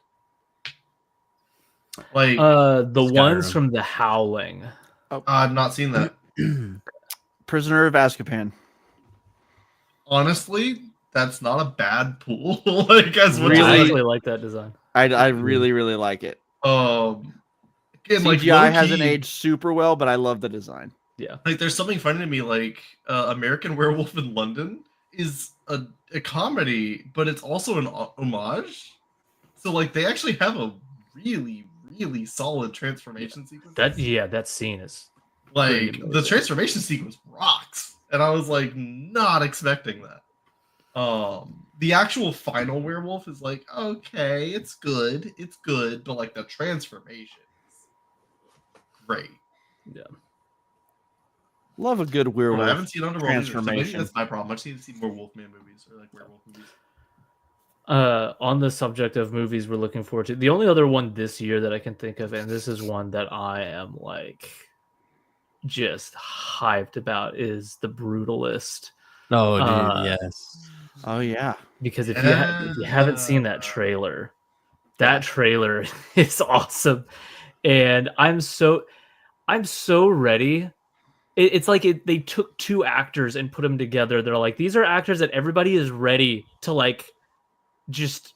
Like the ones Skyrim. from The Howling. I've not seen that. Prisoner of Azkaban. Honestly, that's not a bad pool. Like as much I Really? actually like that design. I really really like it. Again, like CGI hasn't low-key, aged super well, but I love the design. Yeah. like there's something funny to me. Like American Werewolf in London is a comedy, but it's also an homage. So like they actually have a really really solid transformation sequence. That scene is Like pretty the amazing. transformation sequence rocks, and I was like not expecting that. The actual final werewolf is like okay, it's good, but like the transformation is great. Yeah. Love a good I werewolf. haven't seen Underworld either, so maybe transformation. that's my problem. I just need to see more Wolfman movies or like werewolf movies. On the subject of movies we're looking forward to, the only other one this year that I can think of, and this is one that I am like just hyped about, is The Brutalist. oh, dude, yes. Oh yeah. Because if you haven't seen that trailer is awesome, and I'm so ready. It's like they took two actors and put them together. They're like, these are actors that everybody is ready to like just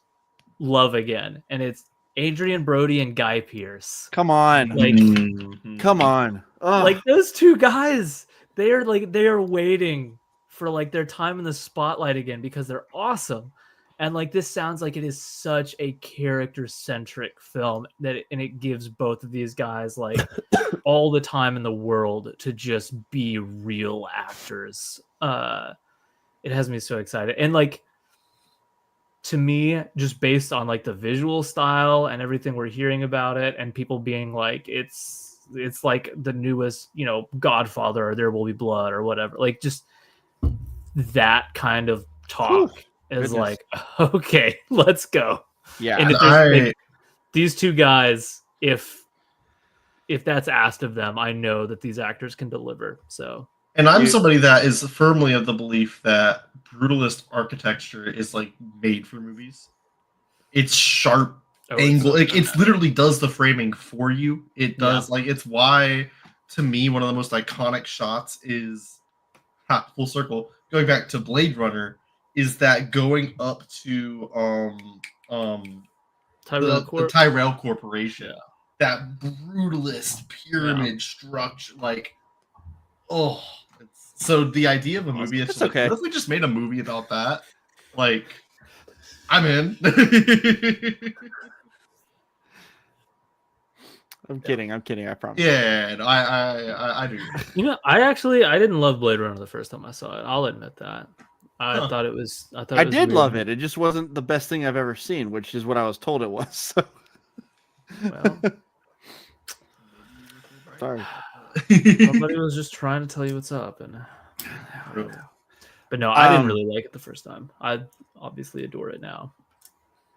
love again, and it's Adrian Brody and Guy Pearce. Come on. Like, Come on. Ugh. like those two guys, they are waiting for like their time in the spotlight again because they're awesome. And like this sounds like it is such a character-centric film and it gives both of these guys like all the time in the world to just be real actors. It has me so excited. And like to me, just based on like the visual style and everything we're hearing about it, and people being like it's like the newest, you know, Godfather or There Will Be Blood or whatever. Like just that kind of talk is goodness. like, okay, let's go. Yeah. And if there's, like, these two guys, if that's asked of them, I know that these actors can deliver. So, and I'm somebody that is firmly of the belief that brutalist architecture is like made for movies. It's sharp angle. It's literally does the framing for you. It does like it's why to me one of the most iconic shots is full circle going back to Blade Runner is that going up to the Tyrell Corporation. Yeah. That brutalist pyramid structure, like so the idea of a movie is like, what if we just made a movie about that? Like, I'm in. I'm kidding. I promise. Yeah, no, I do. You know, I didn't love Blade Runner the first time I saw it. I'll admit that. I Huh. thought it was. I I did love it. It just wasn't the best thing I've ever seen, which is what I was told it was. So. Well, Sorry. somebody was just trying to tell you what's up, and but no, I didn't really like it the first time. I obviously adore it now.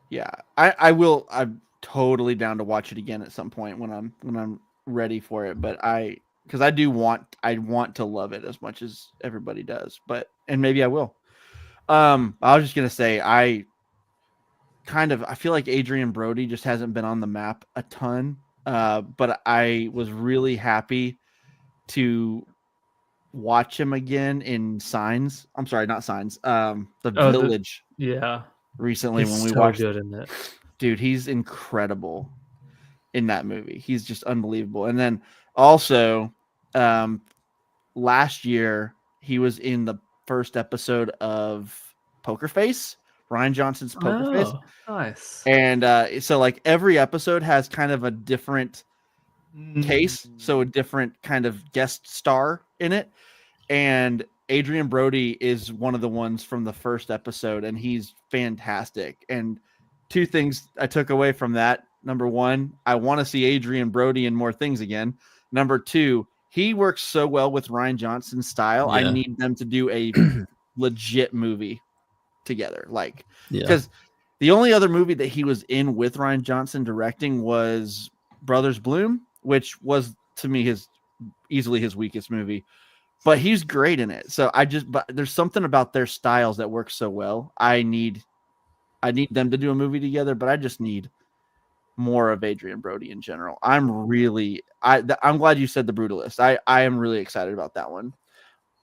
Yeah, I will. I'm totally down to watch it again at some point when I'm ready for it. But because I want to love it as much as everybody does. And maybe I will. I was just gonna say I feel like Adrian Brody just hasn't been on the map a ton. But I was really happy to watch him again in Signs. I'm sorry, not Signs. The Village. Yeah, recently he's when we so watched. good in it. Dude, he's incredible in that movie. He's just unbelievable. And then also, last year he was in the first episode of Poker Face, Ryan Johnson's Poker Face. Nice. And so like every episode has kind of a different case, so a different kind of guest star in it. And Adrian Brody is one of the ones from the first episode, and he's fantastic. And two things I took away from that. Number one, I want to see Adrian Brody in more things again. Number two, he works so well with Ryan Johnson's style. Yeah. I need them to do a legit movie together. Like, Yeah. because the only other movie that he was in with Ryan Johnson directing was Brothers Bloom, which was to me easily his weakest movie. But he's great in it. So but there's something about their styles that works so well. I need them to do a movie together, but I just need more of Adrian Brody in general. I'm glad you said The Brutalist. I am really excited about that one.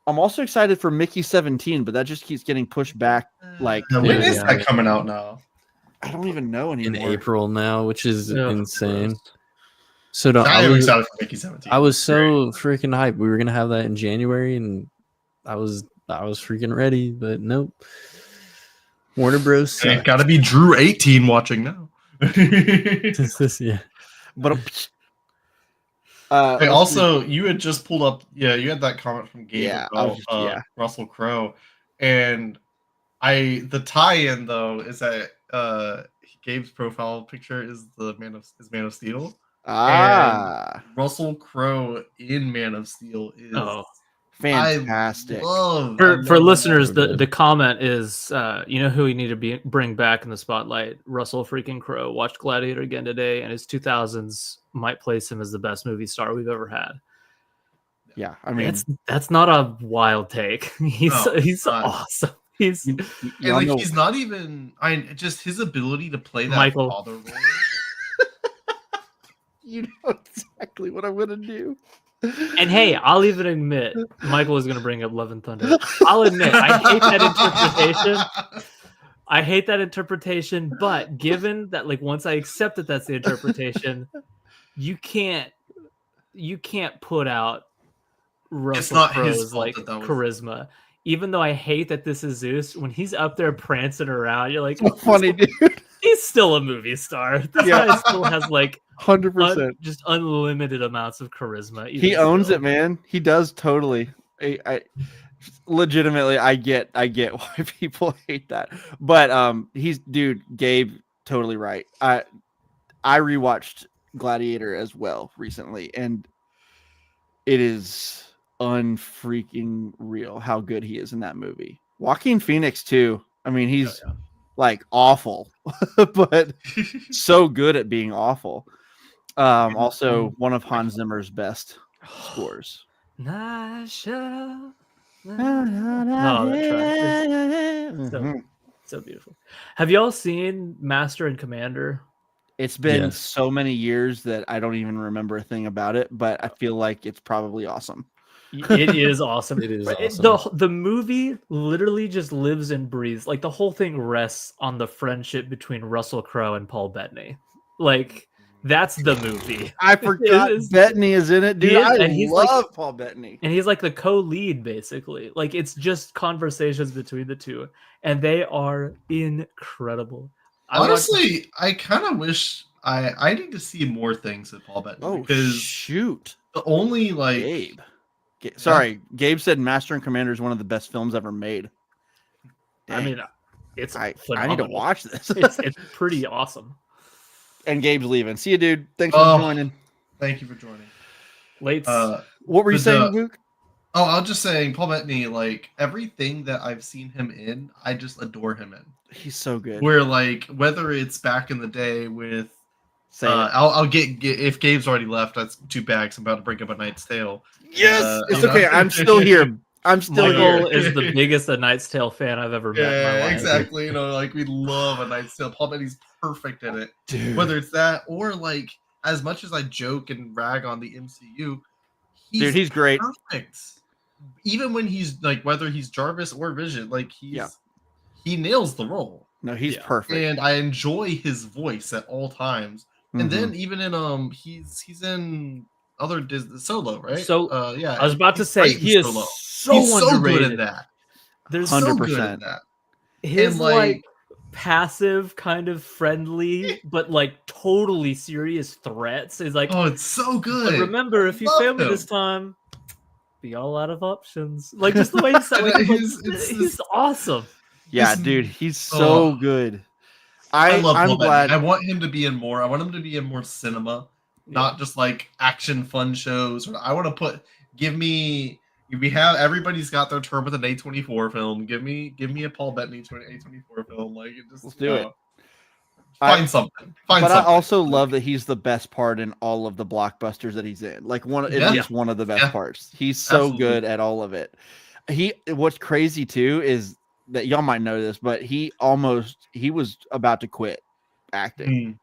I'm also excited for Mickey 17, but that just keeps getting pushed back. Like, when is that coming out now? I don't even know anymore. In April now, which is insane. Gross. So I am excited for Mickey 17. I was so freaking hyped. We were gonna have that in January, and I was freaking ready, but nope. Warner Bros. It got to be Drew 18 watching now. Yeah. But hey, also, you had just pulled up. Yeah, you had that comment from Gabe about Russell Crowe, and the tie-in though is that Gabe's profile picture is Man of Steel. And Russell Crowe in Man of Steel is fantastic. For listeners, the comment is, you know who we need to bring back in the spotlight? Russell freaking Crowe. Watched Gladiator again today, and his 2000s might place him as the best movie star we've ever had. Yeah, I mean that's not a wild take. He's awesome. He's not even. Just his ability to play that father role. You know exactly what I'm gonna do. And hey, I'll even admit, Michael is gonna bring up Love and Thunder. I'll admit, I hate that interpretation. But given that, like, once I accept that that's the interpretation, you can't put out Russell Crowe's like charisma. Even though I hate that this is Zeus, when he's up there prancing around, you're like, so funny, dude. He's still a movie star. This guy still has like 100%, just unlimited amounts of charisma. He owns it, man. He does totally. I legitimately, I get why people hate that, but Gabe, totally right. I rewatched Gladiator as well recently, and it is unfreaking real how good he is in that movie. Joaquin Phoenix too. I mean, he's like awful, but so good at being awful. Also one of Hans Zimmer's best scores. That track. So beautiful. Have y'all seen Master and Commander? It's been so many years that I don't even remember a thing about it, but I feel like it's probably awesome. It is awesome. It is awesome. The movie literally just lives and breathes. Like, the whole thing rests on the friendship between Russell Crowe and Paul Bettany. Like, that's the movie. I forgot Bettany is in it, dude. I love Paul Bettany. And he's like the co-lead, basically. Like, it's just conversations between the two. And they are incredible. Honestly, I kind of wish I need to see more things with Paul Bettany. Shoot. The only, like... Gabe. Sorry, Gabe said Master and Commander is one of the best films ever made. I mean, it's I phenomenal. need to watch this. It's pretty awesome. And Gabe's leaving. See you, dude. Thanks for joining. Thank you for joining. Late. What were you saying, Luke? Oh, I was just saying, Paul Bettany, like everything that I've seen him in, I just adore him in. He's so good. Where like whether it's back in the day with, Say it. I'll get if Gabe's already left, that's too bad. 'Cause I'm about to bring up A Knight's Tale. Yes, it's you know? okay. I'm still here. I'm still Michael here. is the biggest A Knight's Tale fan I've ever met in my Yeah, life. exactly. You know, like we love A Knight's Tale. Paul Bettany's perfect in it. Dude. Whether it's that or like, as much as I joke and rag on the MCU, He's great. Perfect. Even when he's like, whether he's Jarvis or Vision, like he nails the role. No, he's perfect. And I enjoy his voice at all times. And then even in he's in other Disney Solo, right? So yeah, I was about to say great he in is Solo. so He's so underrated. good in that. There's So 100%. good in that. his And, like passive, kind of friendly, but like totally serious threats is like, oh, it's so but good. remember, if you Love fail me him. this time, be all out of options. Like just the way he said, like, he's awesome. Yeah, This- dude, he's so good. I love I'm Paul glad. Bettany. I want him to be in more. I want him to be in more cinema, not just like action fun shows. I want to we have everybody's got their term with an A24 film. Give me a Paul Bettany A24 film. Like Let's do it. Find something. But something. I also love that he's the best part in all of the blockbusters that he's in. Like at least one of the best parts. He's so good at all of it. What's crazy too is that y'all might know this, but he was about to quit acting.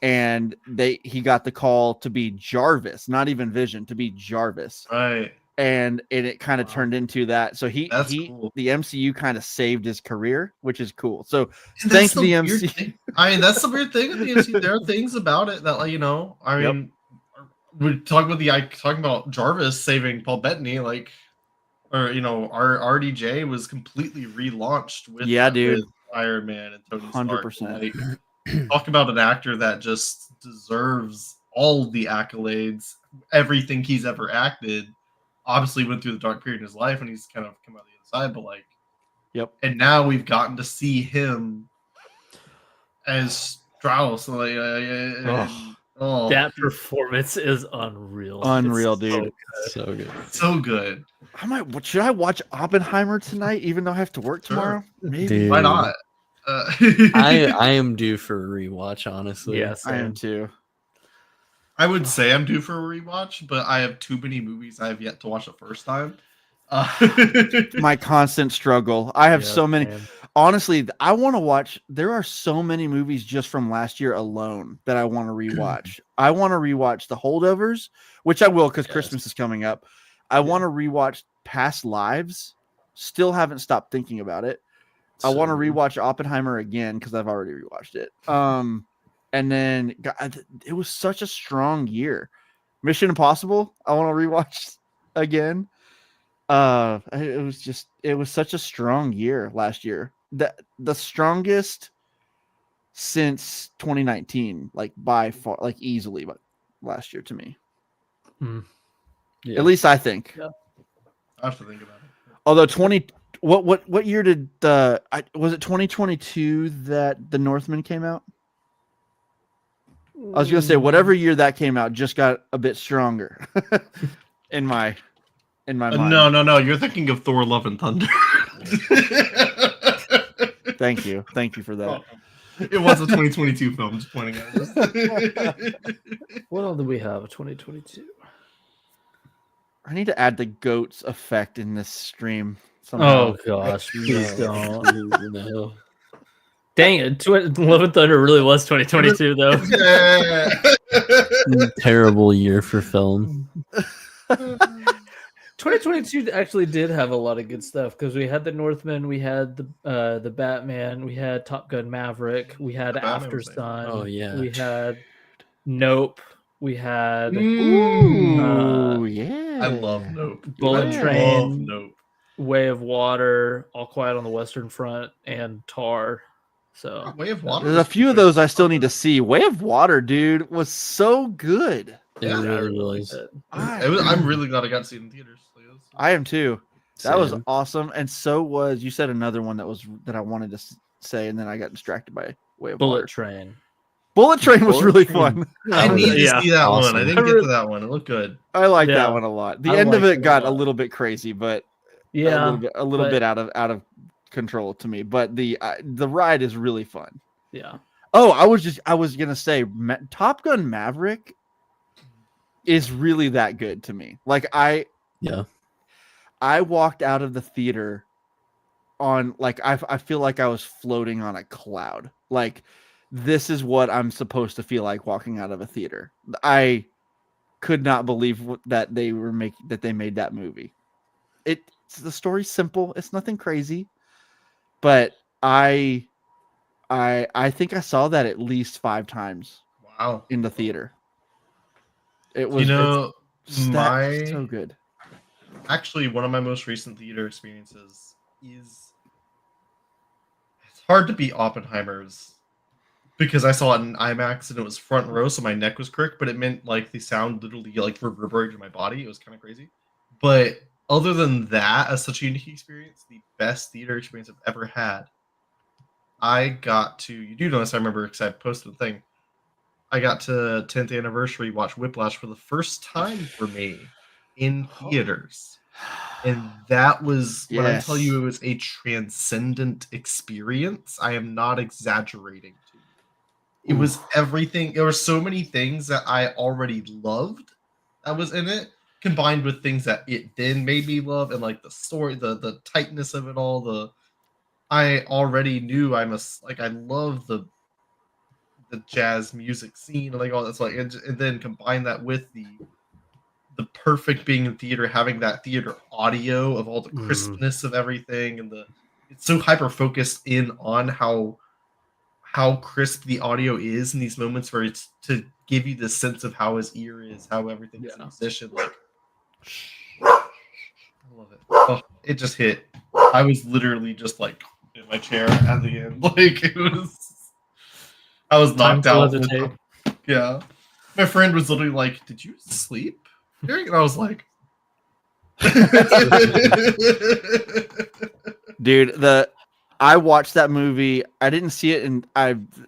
And he got the call to be Jarvis, not even Vision, to be Jarvis. Right. And it kind of turned into that. So cool. The MCU kind of saved his career, which is cool. So And thank that's the weird MCU. thing. I mean, that's the weird thing with the MCU. There are things about it that, like, you know, I mean, we're talking about Jarvis saving Paul Bettany, like, or you know, our RDJ was completely relaunched with with Iron Man and Tony Stark. 100%. Like, talk about an actor that just deserves all the accolades, everything he's ever acted. Obviously went through the dark period in his life and he's kind of come out the other side, but like, and now we've gotten to see him as Strauss. Like, that performance is unreal. Unreal, dude. So good. So good. Should I watch Oppenheimer tonight, even though I have to work tomorrow? Maybe. Dude. Why not? I am due for a rewatch, honestly. Yes, I am too. I would say I'm due for a rewatch, but I have too many movies I have yet to watch the first time. My constant struggle. I have so many. Man. Honestly, I want to watch. There are so many movies just from last year alone that I want to rewatch. I want to rewatch The Holdovers, which I will because Christmas is coming up. I want to rewatch Past Lives. Still haven't stopped thinking about it. I want to rewatch Oppenheimer again because I've already rewatched it. And then God, it was such a strong year. Mission Impossible, I want to rewatch again. It was such a strong year last year. The strongest since 2019, like by far, like easily, but last year to me. Yeah. At least I think. Yeah. I have to think about it. Although what year did was it 2022 that The Northman came out? I was gonna say whatever year that came out just got a bit stronger in my mind. No. You're thinking of Thor: Love and Thunder. Thank you for that. It was a 2022 film. Just pointing out. What else do we have? 2022. I need to add the goats effect in this stream somehow. Oh gosh, please don't. No. Dang it! Love and Thunder really was 2022 though. Yeah. Terrible year for film. 2022 actually did have a lot of good stuff because we had The Northman, we had the Batman, we had Top Gun Maverick, we had After Sun. Oh yeah, we had Nope, we had yeah. I love Nope. Bullet I Train, love Nope. Way of Water, All Quiet on the Western Front, and Tar. So Way of Water. There's a few of those I still need to see. Way of Water, dude, was so good. it Yeah, really was. I'm really glad I got to see it in theaters. I am too. That was Same. awesome, and so was you said another one that I wanted to say, and then I got distracted by Way of Bullet Water. Train. Bullet Train was Bullet really Train. fun. I need to Yeah. see that one. Awesome. I didn't get to that one. It looked good. I like Yeah. that one a lot. The I end of liked it it a got a lot. little bit crazy, but Yeah, a little but- bit out of control to me. But the ride is really fun. Yeah. Oh, I was gonna say Top Gun Maverick is really that good to me. Like I walked out of the theater on like I feel like I was floating on a cloud. Like this is what I'm supposed to feel like walking out of a theater. I could not believe that they made that movie. The story's simple. It's nothing crazy, but I think I saw that at least 5 times Wow. in the theater. It was so good. Actually, one of my most recent theater experiences is it's hard to beat Oppenheimer's because I saw it in IMAX and it was front row, so my neck was crooked, but it meant like the sound literally like reverberated in my body. It was kind of crazy. But other than that, as such a unique experience, the best theater experience I've ever had. I got to, you do know this, I remember because I posted the thing. I got to 10th anniversary watch Whiplash for the first time for me in theaters. And that was, when I tell you it was a transcendent experience, I am not exaggerating to you. It was everything. There were so many things that I already loved that was in it, combined with things that it then made me love, and like the story, the tightness of it all. I already knew I love the jazz music scene and like all that's like, and then combine that with the perfect being in theater, having that theater audio of all the crispness of everything, and it's so hyper focused in on how crisp the audio is in these moments where it's to give you the sense of how his ear is, how everything's positioned. Like, I love it. Oh, it just hit. I was literally just like in my chair at the end. Like it was, I was knocked out. Yeah, my friend was literally like, "Did you sleep?" And I was like, "Dude, I watched that movie. I didn't see it, and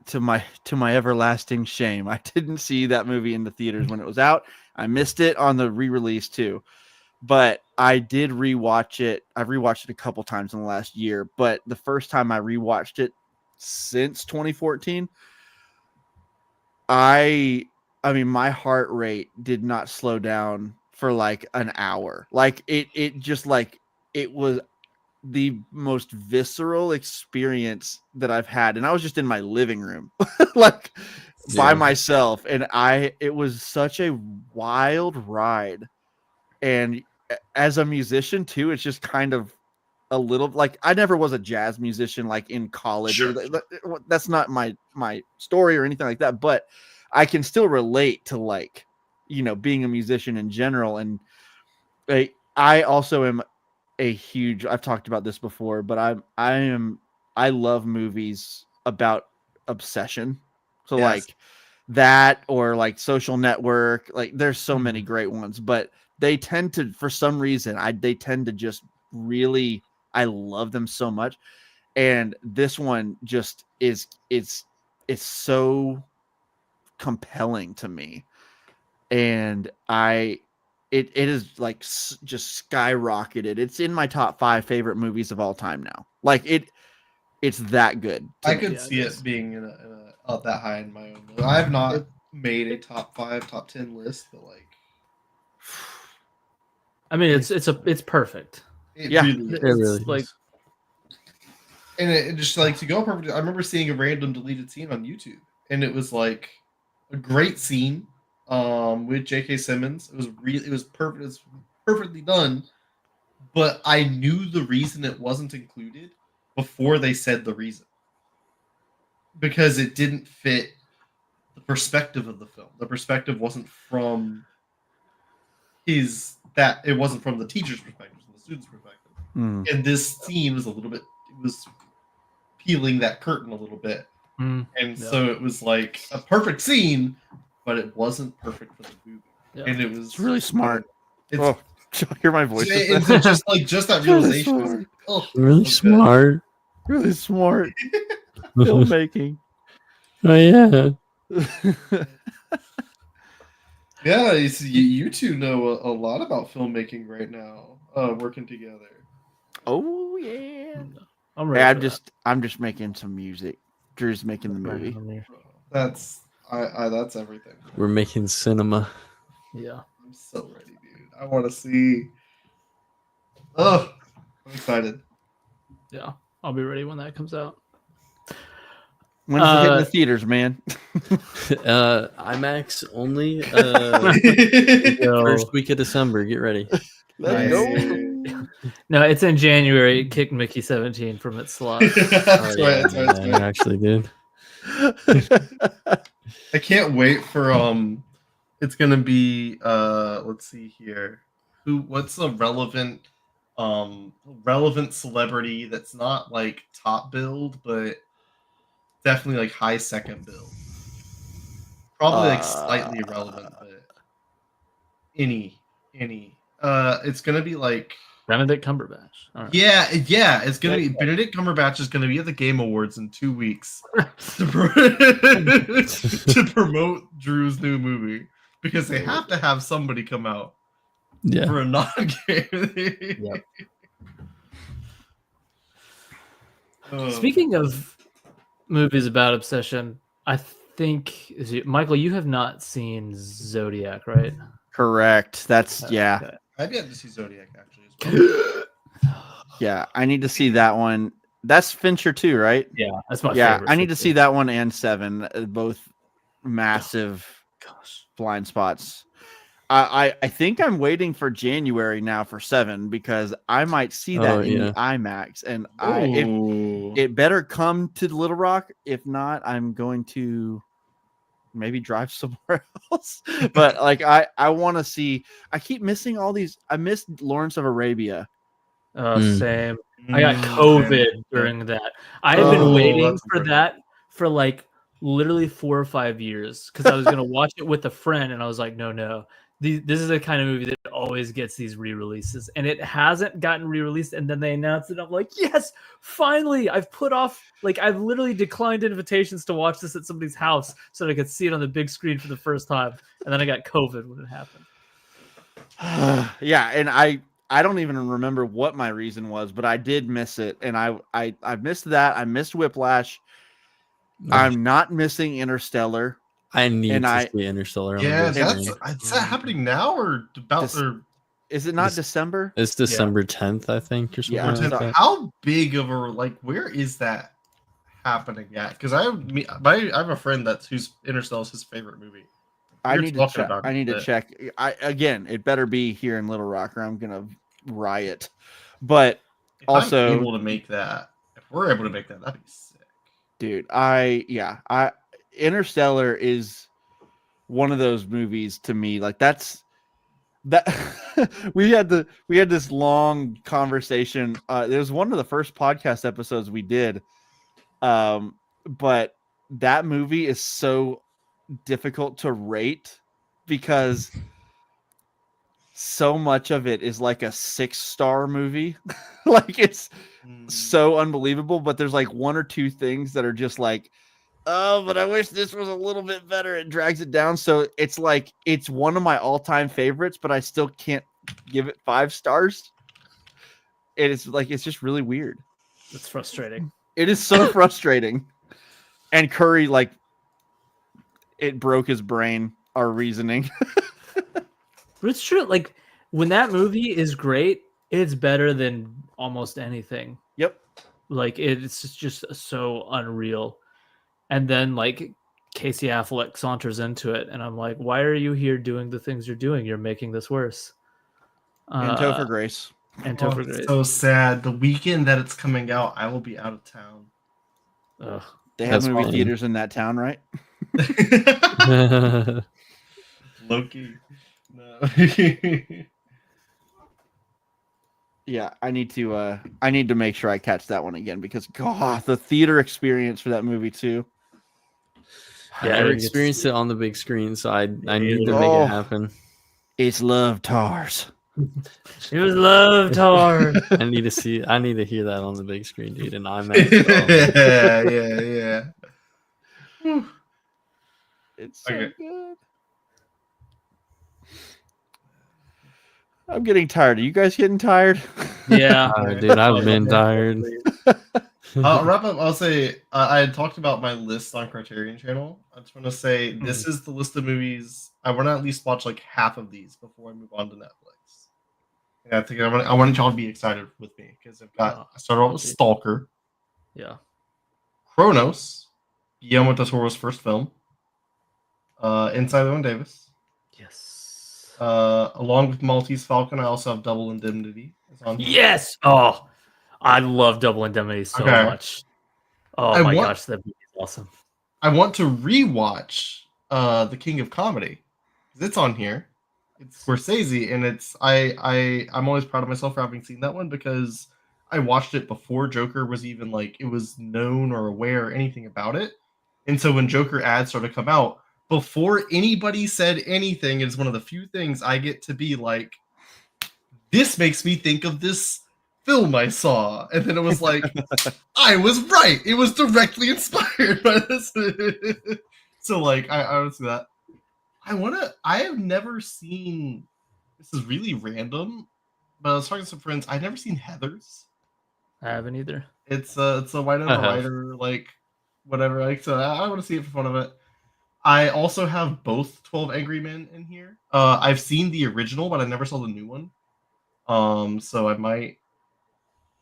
to my everlasting shame, I didn't see that movie in the theaters when it was out. I missed it on the re-release too, but I did rewatch it. I've rewatched it a couple times in the last year, but the first time I rewatched it since 2014, I mean, my heart rate did not slow down for like an hour. Like it just like it was the most visceral experience that I've had, and I was just in my living room like by myself, and it was such a wild ride. And as a musician too, it's just kind of a little like I never was a jazz musician like in college. Sure. That's not my story or anything like that, but I can still relate to like, you know, being a musician in general. And I also am a huge, I've talked about this before, but I love movies about obsession. So like that, or like Social Network, like there's so many great ones, but they tend to, for some reason, they tend to just really, I love them so much. And this one just it's so compelling to me. And it is like just skyrocketed. It's in my top 5 favorite movies of all time now. Like it's that good. I could see it being in a that high in my own list. I have not made a top 5, top 10 list, but like, I mean, it's perfect. It Yeah, really It really It's like is. and it just like to go perfect. I remember seeing a random deleted scene on YouTube, and it was like a great scene with J.K. Simmons. It was perfect. It was perfectly done, but I knew the reason it wasn't included before they said the reason, because it didn't fit the perspective of the film. The perspective wasn't from it wasn't from the teacher's perspective, it was from the student's perspective. And this scene was it was peeling that curtain a little bit. So it was like a perfect scene, but it wasn't perfect for the movie. And it was really smart. It's Hear my voice. It's just that realization. It's like, oh, Really so good. smart. Really smart filmmaking. Oh yeah. Yeah, you two know a lot about filmmaking right now, working together. Oh yeah. I'm Hey, ready. I'm just making some music. Drew's making the movie. That's that's everything. We're making cinema. Yeah. I'm so ready, dude. I want to see. Oh, I'm excited. Yeah. I'll be ready when that comes out. When's it hitting the theaters, man? IMAX only. Yo. First week of December. Get ready. Let's Nice. go. No, it's in January. It kicked Mickey 17 from its slot. That's right. I actually did. I can't wait for It's gonna be let's see here. What's a relevant celebrity that's not like top build, but definitely like high second build. Probably like slightly irrelevant, but any. It's gonna be like Benedict Cumberbatch. All right. yeah, it's gonna be Benedict Cumberbatch is gonna be at the Game Awards in 2 weeks to promote Drew's new movie because they have to have somebody come out for a non-game. Yep. Speaking of movies about obsession, I think Michael, you have not seen Zodiac, right? Correct. That's yeah. Okay. I've yet to see Zodiac actually as well. Yeah, I need to see that one. That's Fincher too, right? Yeah, that's my Yeah, favorite. I need to see that one and Seven, both massive blind spots. I think I'm waiting for January now for Seven because I might see that in the IMAX, and it better come to Little Rock. If not, I'm going to maybe drive somewhere else. But like I want to see. I keep missing all these. I missed Lawrence of Arabia. Same. I got COVID during that. I have been waiting for that for like literally 4 or 5 years because I was gonna watch it with a friend, and I was like, no. This is the kind of movie that always gets these re-releases, and it hasn't gotten re-released. And then they announced it. I'm like, yes, finally! I've literally declined invitations to watch this at somebody's house so that I could see it on the big screen for the first time. And then I got COVID when it happened. Yeah, and I don't even remember what my reason was, but I did miss it, and I missed that. I missed Whiplash. I'm not missing Interstellar. I need to see Interstellar. Yeah, is that happening now or about? Is it not December? It's December 10th, I think, or something. Yeah. Like that. How big of a where is that happening at? Because I have a friend whose Interstellar is his favorite movie. I need to check. Again, it better be here in Little Rock, or I'm gonna riot. But if also, I'm able to make that, if we're able to make that, that'd be sick, dude. Interstellar is one of those movies to me. Like that. we had this long conversation. It was one of the first podcast episodes we did. But that movie is so difficult to rate because so much of it is like a 6-star movie. Like it's so unbelievable, but there's like 1 or 2 things that are just like, oh, but I wish this was a little bit better. It drags it down. So it's like, it's one of my all-time favorites, but I still can't give it 5 stars. It's like, it's just really weird. It's frustrating. It is so frustrating. And Curry, like, it broke his brain, our reasoning. But it's true. Like, when that movie is great, it's better than almost anything. Yep. Like, it's just so unreal. And then, like, Casey Affleck saunters into it, and I'm like, why are you here doing the things you're doing? You're making this worse. And Topher Grace. It's so sad. The weekend that it's coming out, I will be out of town. Ugh. They have movie theaters in that town, right? Loki. No. Yeah, I need to make sure I catch that one again because God, the theater experience for that movie too. Yeah, I experienced it on the big screen, so I need to make it happen. It's love, Tars. It was loved hard. I need to hear that on the big screen, dude. And IMAX. Yeah. Whew. It's so Okay. good. I'm getting tired. Are you guys getting tired? Yeah. Dude, I've been tired. I'll wrap up. I'll say I had talked about my list on Criterion Channel. I just want to say this is the list of movies I want to at least watch like half of these before I move on to Netflix. And I think I want y'all to be excited with me because I started off with Stalker, Yeah. Kronos, Guillermo del Toro's first film, Inside Llewyn Davis. Yes. Along with Maltese Falcon, I also have Double Indemnity. It's on here. Yes. Oh, I love Double Indemnity so much. Oh my gosh, that movie is awesome. I want to rewatch The King of Comedy. It's on here. It's Scorsese, and I'm always proud of myself for having seen that one because I watched it before Joker was even like it was known or aware or anything about it. And so when Joker ads started to come out, before anybody said anything, it's one of the few things I get to be like, this makes me think of this film I saw. And then it was like, I was right. It was directly inspired by this. So like I would say that. I have never seen, this is really random, but I was talking to some friends, I've never seen Heathers. I haven't either. It's a Winona Ryder, like whatever. Like, so I want to see it for fun of it. I also have both 12 Angry Men in here. I've seen the original, but I never saw the new one. So I might,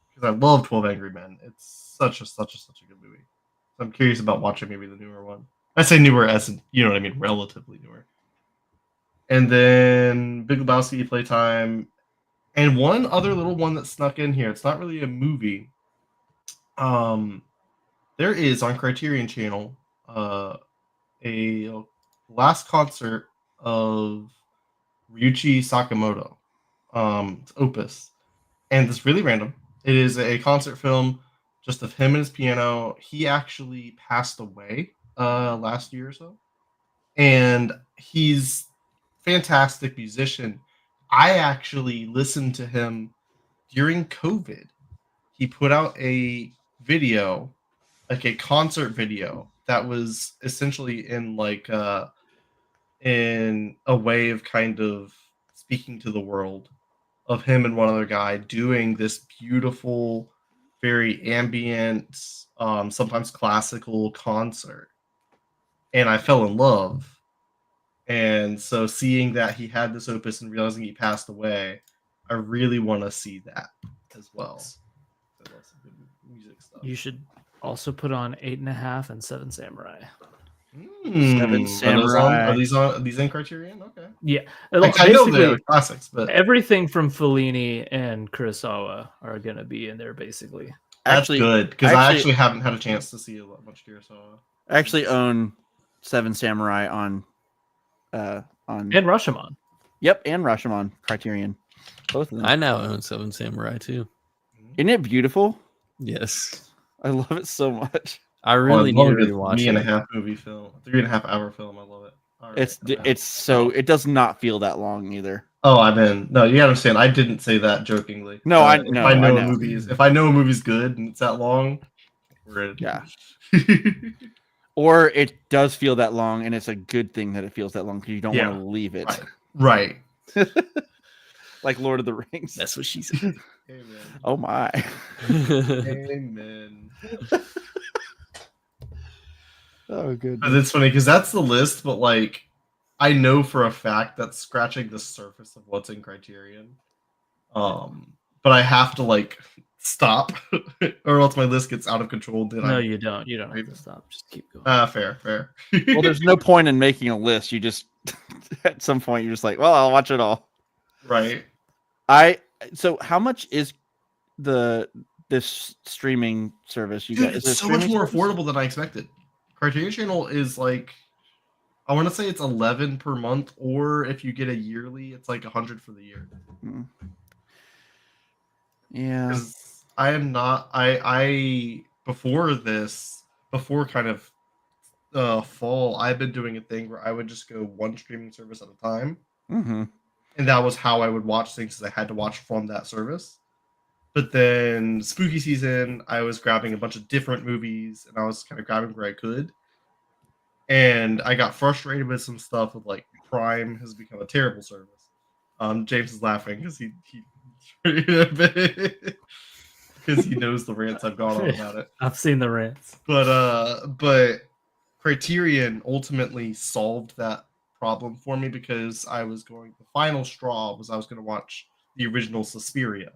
because I love 12 Angry Men. It's such a good movie. So I'm curious about watching maybe the newer one. I say newer as in, you know what I mean, relatively newer. And then Big Lebowski, Playtime, and one other little one that snuck in here. It's not really a movie. There is on Criterion Channel a last concert of Ryuichi Sakamoto. It's Opus, and it's really random. It is a concert film just of him and his piano. He actually passed away last year or so, and he's fantastic musician. I actually listened to him during COVID. He put out a video, like a concert video that was essentially in a way of kind of speaking to the world of him and one other guy doing this beautiful, very ambient, sometimes classical concert. And I fell in love. And so seeing that he had this opus and realizing he passed away, I really want to see that as well. I love some good music stuff. You should also put on 8.5 and 7 Samurai. Seven Samurai. Are these in Criterion? Okay. Yeah. Like, I know they're classics, but everything from Fellini and Kurosawa are going to be in there, basically. That's good, because I actually haven't had a chance to see a bunch of Kurosawa. I actually own 7 Samurai on And Rashomon. Yep, and Rashomon Criterion. Both of them. I now own 7 Samurai too. Isn't it beautiful? Yes. I love it so much. I really need to rewatch it. 3.5 movie film, 3.5 hour film. I love it. It's so it does not feel that long either. Oh, I'm in. No, you gotta understand. I didn't say that jokingly. No, I know. If I know a movie's good and it's that long, we're in. Yeah. Or it does feel that long, and it's a good thing that it feels that long because you don't want to leave it. Right. Like Lord of the Rings. That's what she said. Amen. Oh my. Amen. Oh, good. But it's funny because that's the list, but like I know for a fact that's scratching the surface of what's in Criterion. But I have to like stop, or else my list gets out of control. You don't. You don't have to stop. Just keep going. Fair. Well, there's no point in making a list. You just at some point you're just like, well, I'll watch it all. Right. So how much is this streaming service you Dude, guys? it's so much more affordable than I expected. Criterion Channel is like, I want to say it's 11 per month, or if you get a yearly, it's like 100 for the year. Yeah. I am not. I before kind of fall, I've been doing a thing where I would just go one streaming service at a time. Mm-hmm. and that was how I would watch things, because I had to watch from that service. But then spooky season, I was grabbing a bunch of different movies, and I was kind of grabbing where I could. And I got frustrated with some stuff with like Prime has become a terrible service. James is laughing because he because he knows the rants I've gone on about it. I've seen the rants. But Criterion ultimately solved that problem for me, because the final straw was I was going to watch the original Suspiria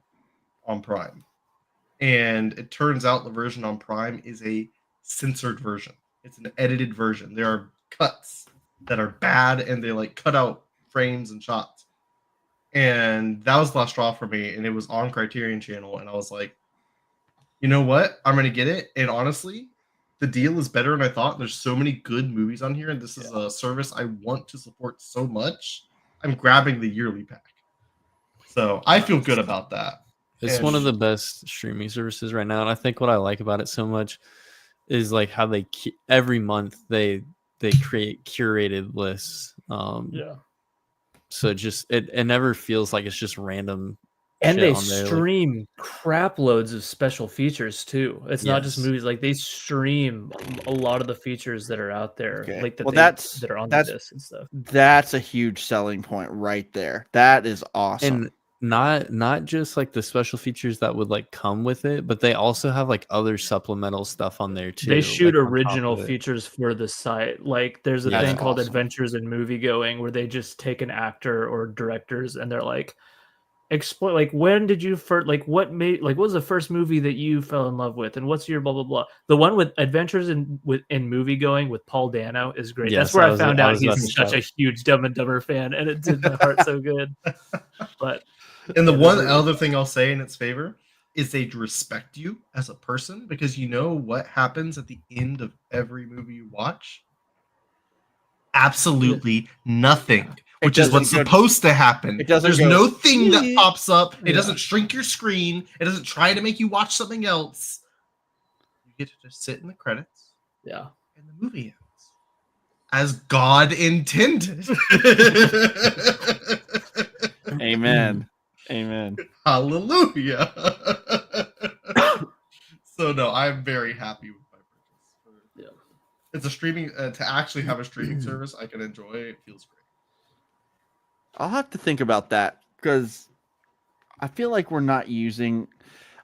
on Prime. And it turns out the version on Prime is a censored version. It's an edited version. There are cuts that are bad, and they like cut out frames and shots. And that was the last straw for me, and it was on Criterion Channel, and I was like, you know what? I'm going to get it. And honestly, the deal is better than I thought. There's so many good movies on here, and this is a service I want to support so much. I'm grabbing the yearly pack. So I feel good about that. It's one of the best streaming services right now, and I think what I like about it so much is like how they every month they create curated lists. So it never feels like it's just random. And they on there, stream crap loads of special features too. It's not just movies; like they stream a lot of the features that are out there, like that are on the disc and stuff. That's a huge selling point right there. That is awesome. And not just like the special features that would like come with it, but they also have like other supplemental stuff on there too. They shoot original features for the site. Like there's a thing called Adventures in Movie Going, where they just take an actor or directors and they're like, explain, like, when did you first, like, what was the first movie that you fell in love with, and what's your blah blah blah. The one with Adventures in Movie Going with Paul Dano is great. That's where I found out he's such a huge Dumb and Dumber fan, and it did my heart so good. But and the one other thing I'll say in its favor is they respect you as a person, because you know what happens at the end of every movie you watch? Absolutely nothing. Which is what's supposed to happen. There's no thing that pops up. It doesn't shrink your screen. It doesn't try to make you watch something else. You get to just sit in the credits. Yeah. And the movie ends. As God intended. Amen. Amen. Hallelujah. So no, I'm very happy with my purchase. It's a streaming, to actually have a streaming service I can enjoy. It feels great. I'll have to think about that, because I feel like we're not using.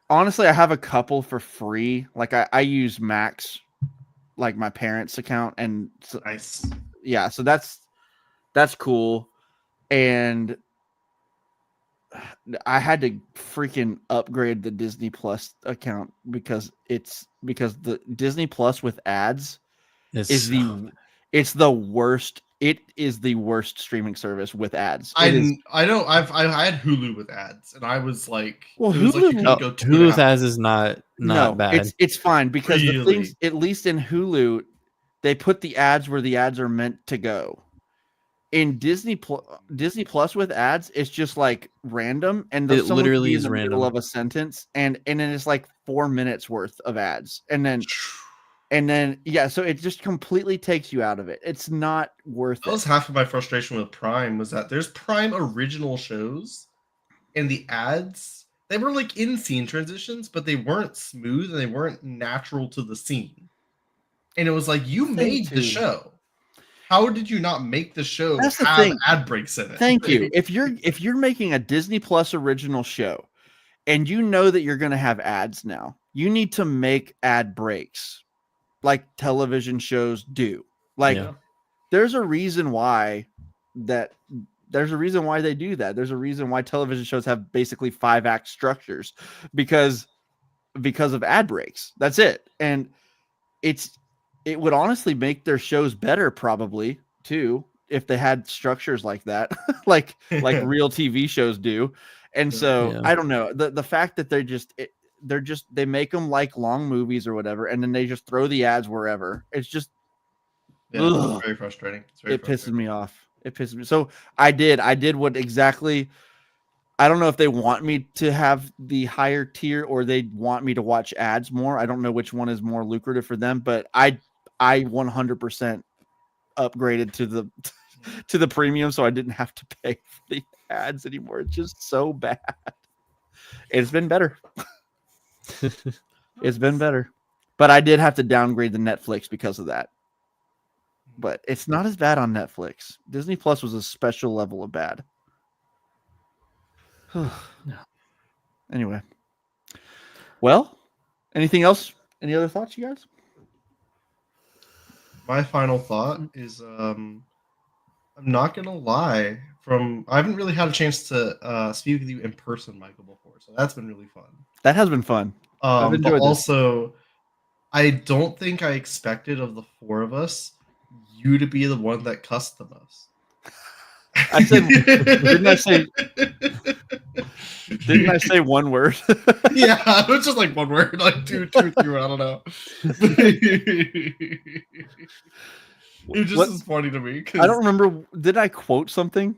Honestly, I have a couple for free. Like I use Max, like my parents' account, and so, nice. Yeah, so that's cool. And I had to freaking upgrade the Disney Plus account because the Disney Plus with ads it's the worst. It is the worst streaming service with ads. I had Hulu with ads, and I was like, well, Hulu with ads is not bad. It's fine, because the things, at least in Hulu, they put the ads where the ads are meant to go. In Disney Plus with ads, it's just like random, and it literally is in the random middle of a sentence, and then it's like 4 minutes worth of ads, and then yeah, so it just completely takes you out of it. It's not worth it. That was half of my frustration with Prime, was that there's Prime original shows, and the ads, they were like in scene transitions, but they weren't smooth and they weren't natural to the scene. And it was like, you made the show. How did you not make the show have ad breaks in it? Thank you. If you're making a Disney Plus original show, and you know that you're going to have ads now, you need to make ad breaks like television shows do. Like there's a reason why they do that. There's a reason why television shows have basically 5-act structures, because of ad breaks. That's it. And it would honestly make their shows better, probably, too, if they had structures like that, like real TV shows do. And so I don't know, the fact that they make them like long movies or whatever, and then they just throw the ads wherever. It's just it's very frustrating. Pisses me off. It pisses me. So I did what exactly. I don't know if they want me to have the higher tier or they want me to watch ads more. I don't know which one is more lucrative for them, but I 100% upgraded to the premium, so I didn't have to pay for the ads anymore. It's just so bad. It's been better. It's been better, but I did have to downgrade the Netflix because of that. But it's not as bad on Netflix. Disney Plus was a special level of bad. Anyway, well, anything else? Any other thoughts, you guys? My final thought is I'm not gonna lie. I haven't really had a chance to speak with you in person, Michael, before, so that's been really fun. That has been fun. I've enjoyed but this. also, I don't think I expected of the four of us, you to be the one that cussed the most. I said, didn't I say one word? Yeah, it was just like one word, like two, three, I don't know. It just is funny to me. I don't remember. Did I quote something?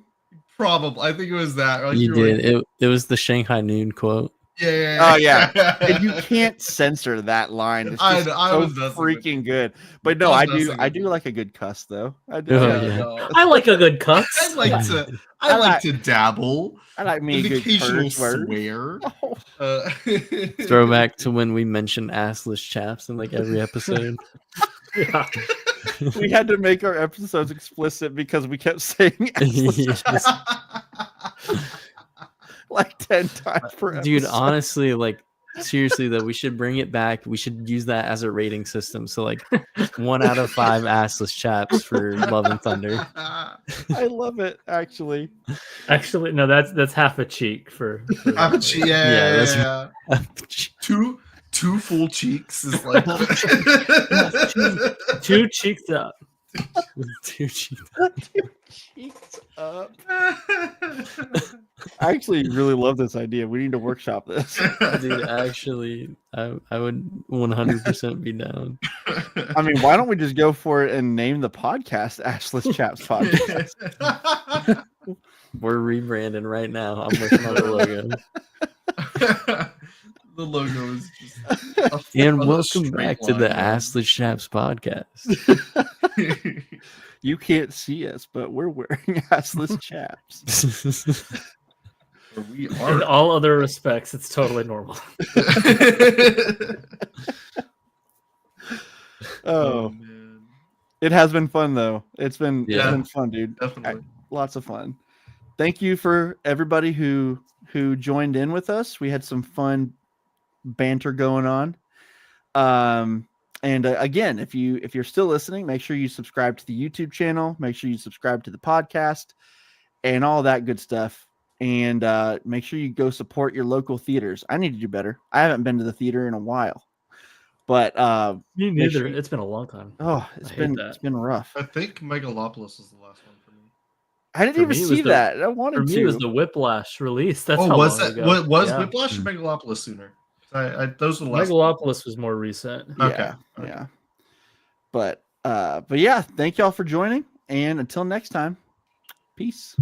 Probably. I think it was that. Like, you were did. like, It was the Shanghai Noon quote. Yeah. Oh yeah, and you can't censor that line. It's just I so was freaking good. But no, I do like a good cuss though. I do. Oh, Yeah, yeah. no. I like a good cuss. I like to dabble. I like me a An good occasional curse word. swear. Oh. Throwback to when we mentioned assless chaps in like every episode. Yeah. We had to make our episodes explicit because we kept saying assless Yes. like 10 times per episode. Dude, honestly, like seriously though, we should bring it back. We should use that as a rating system. So like 1 out of 5 assless chaps for Love and Thunder. I love it actually. Actually, no, that's half a cheek for Half a cheek, yeah. That's Two full cheeks is like two cheeks up. two cheeks. Cheeks up. I actually really love this idea. We need to workshop this. Dude, actually, I would 100% be down. I mean, why don't we just go for it and name the podcast Ashless Chaps Podcast? We're rebranding right now. I'm working on the logo. The logo is just And welcome back to the Assless Chaps Podcast. You can't see us, but we're wearing assless chaps. We In are. all other respects, it's totally normal. Oh, Man. it has been fun though. It's been fun, dude. Definitely. Lots of fun. Thank you for everybody who joined in with us. We had some fun banter going on. And again, if you're still listening, make sure you subscribe to the YouTube channel. Make sure you subscribe to the podcast and all that good stuff. And make sure you go support your local theaters. I need to do better. I haven't been to the theater in a while, but Me neither. It's been a long time. oh, it's been rough. I think Megalopolis is the last one for me. I didn't For even me, it was see the- that. I wanted For me, to. it was the Whiplash release. That's how was long that? ago. What was Yeah. Whiplash or Megalopolis sooner? Those were the last. Megalopolis was more recent. Okay. Yeah. But yeah, thank y'all for joining. And until next time, peace.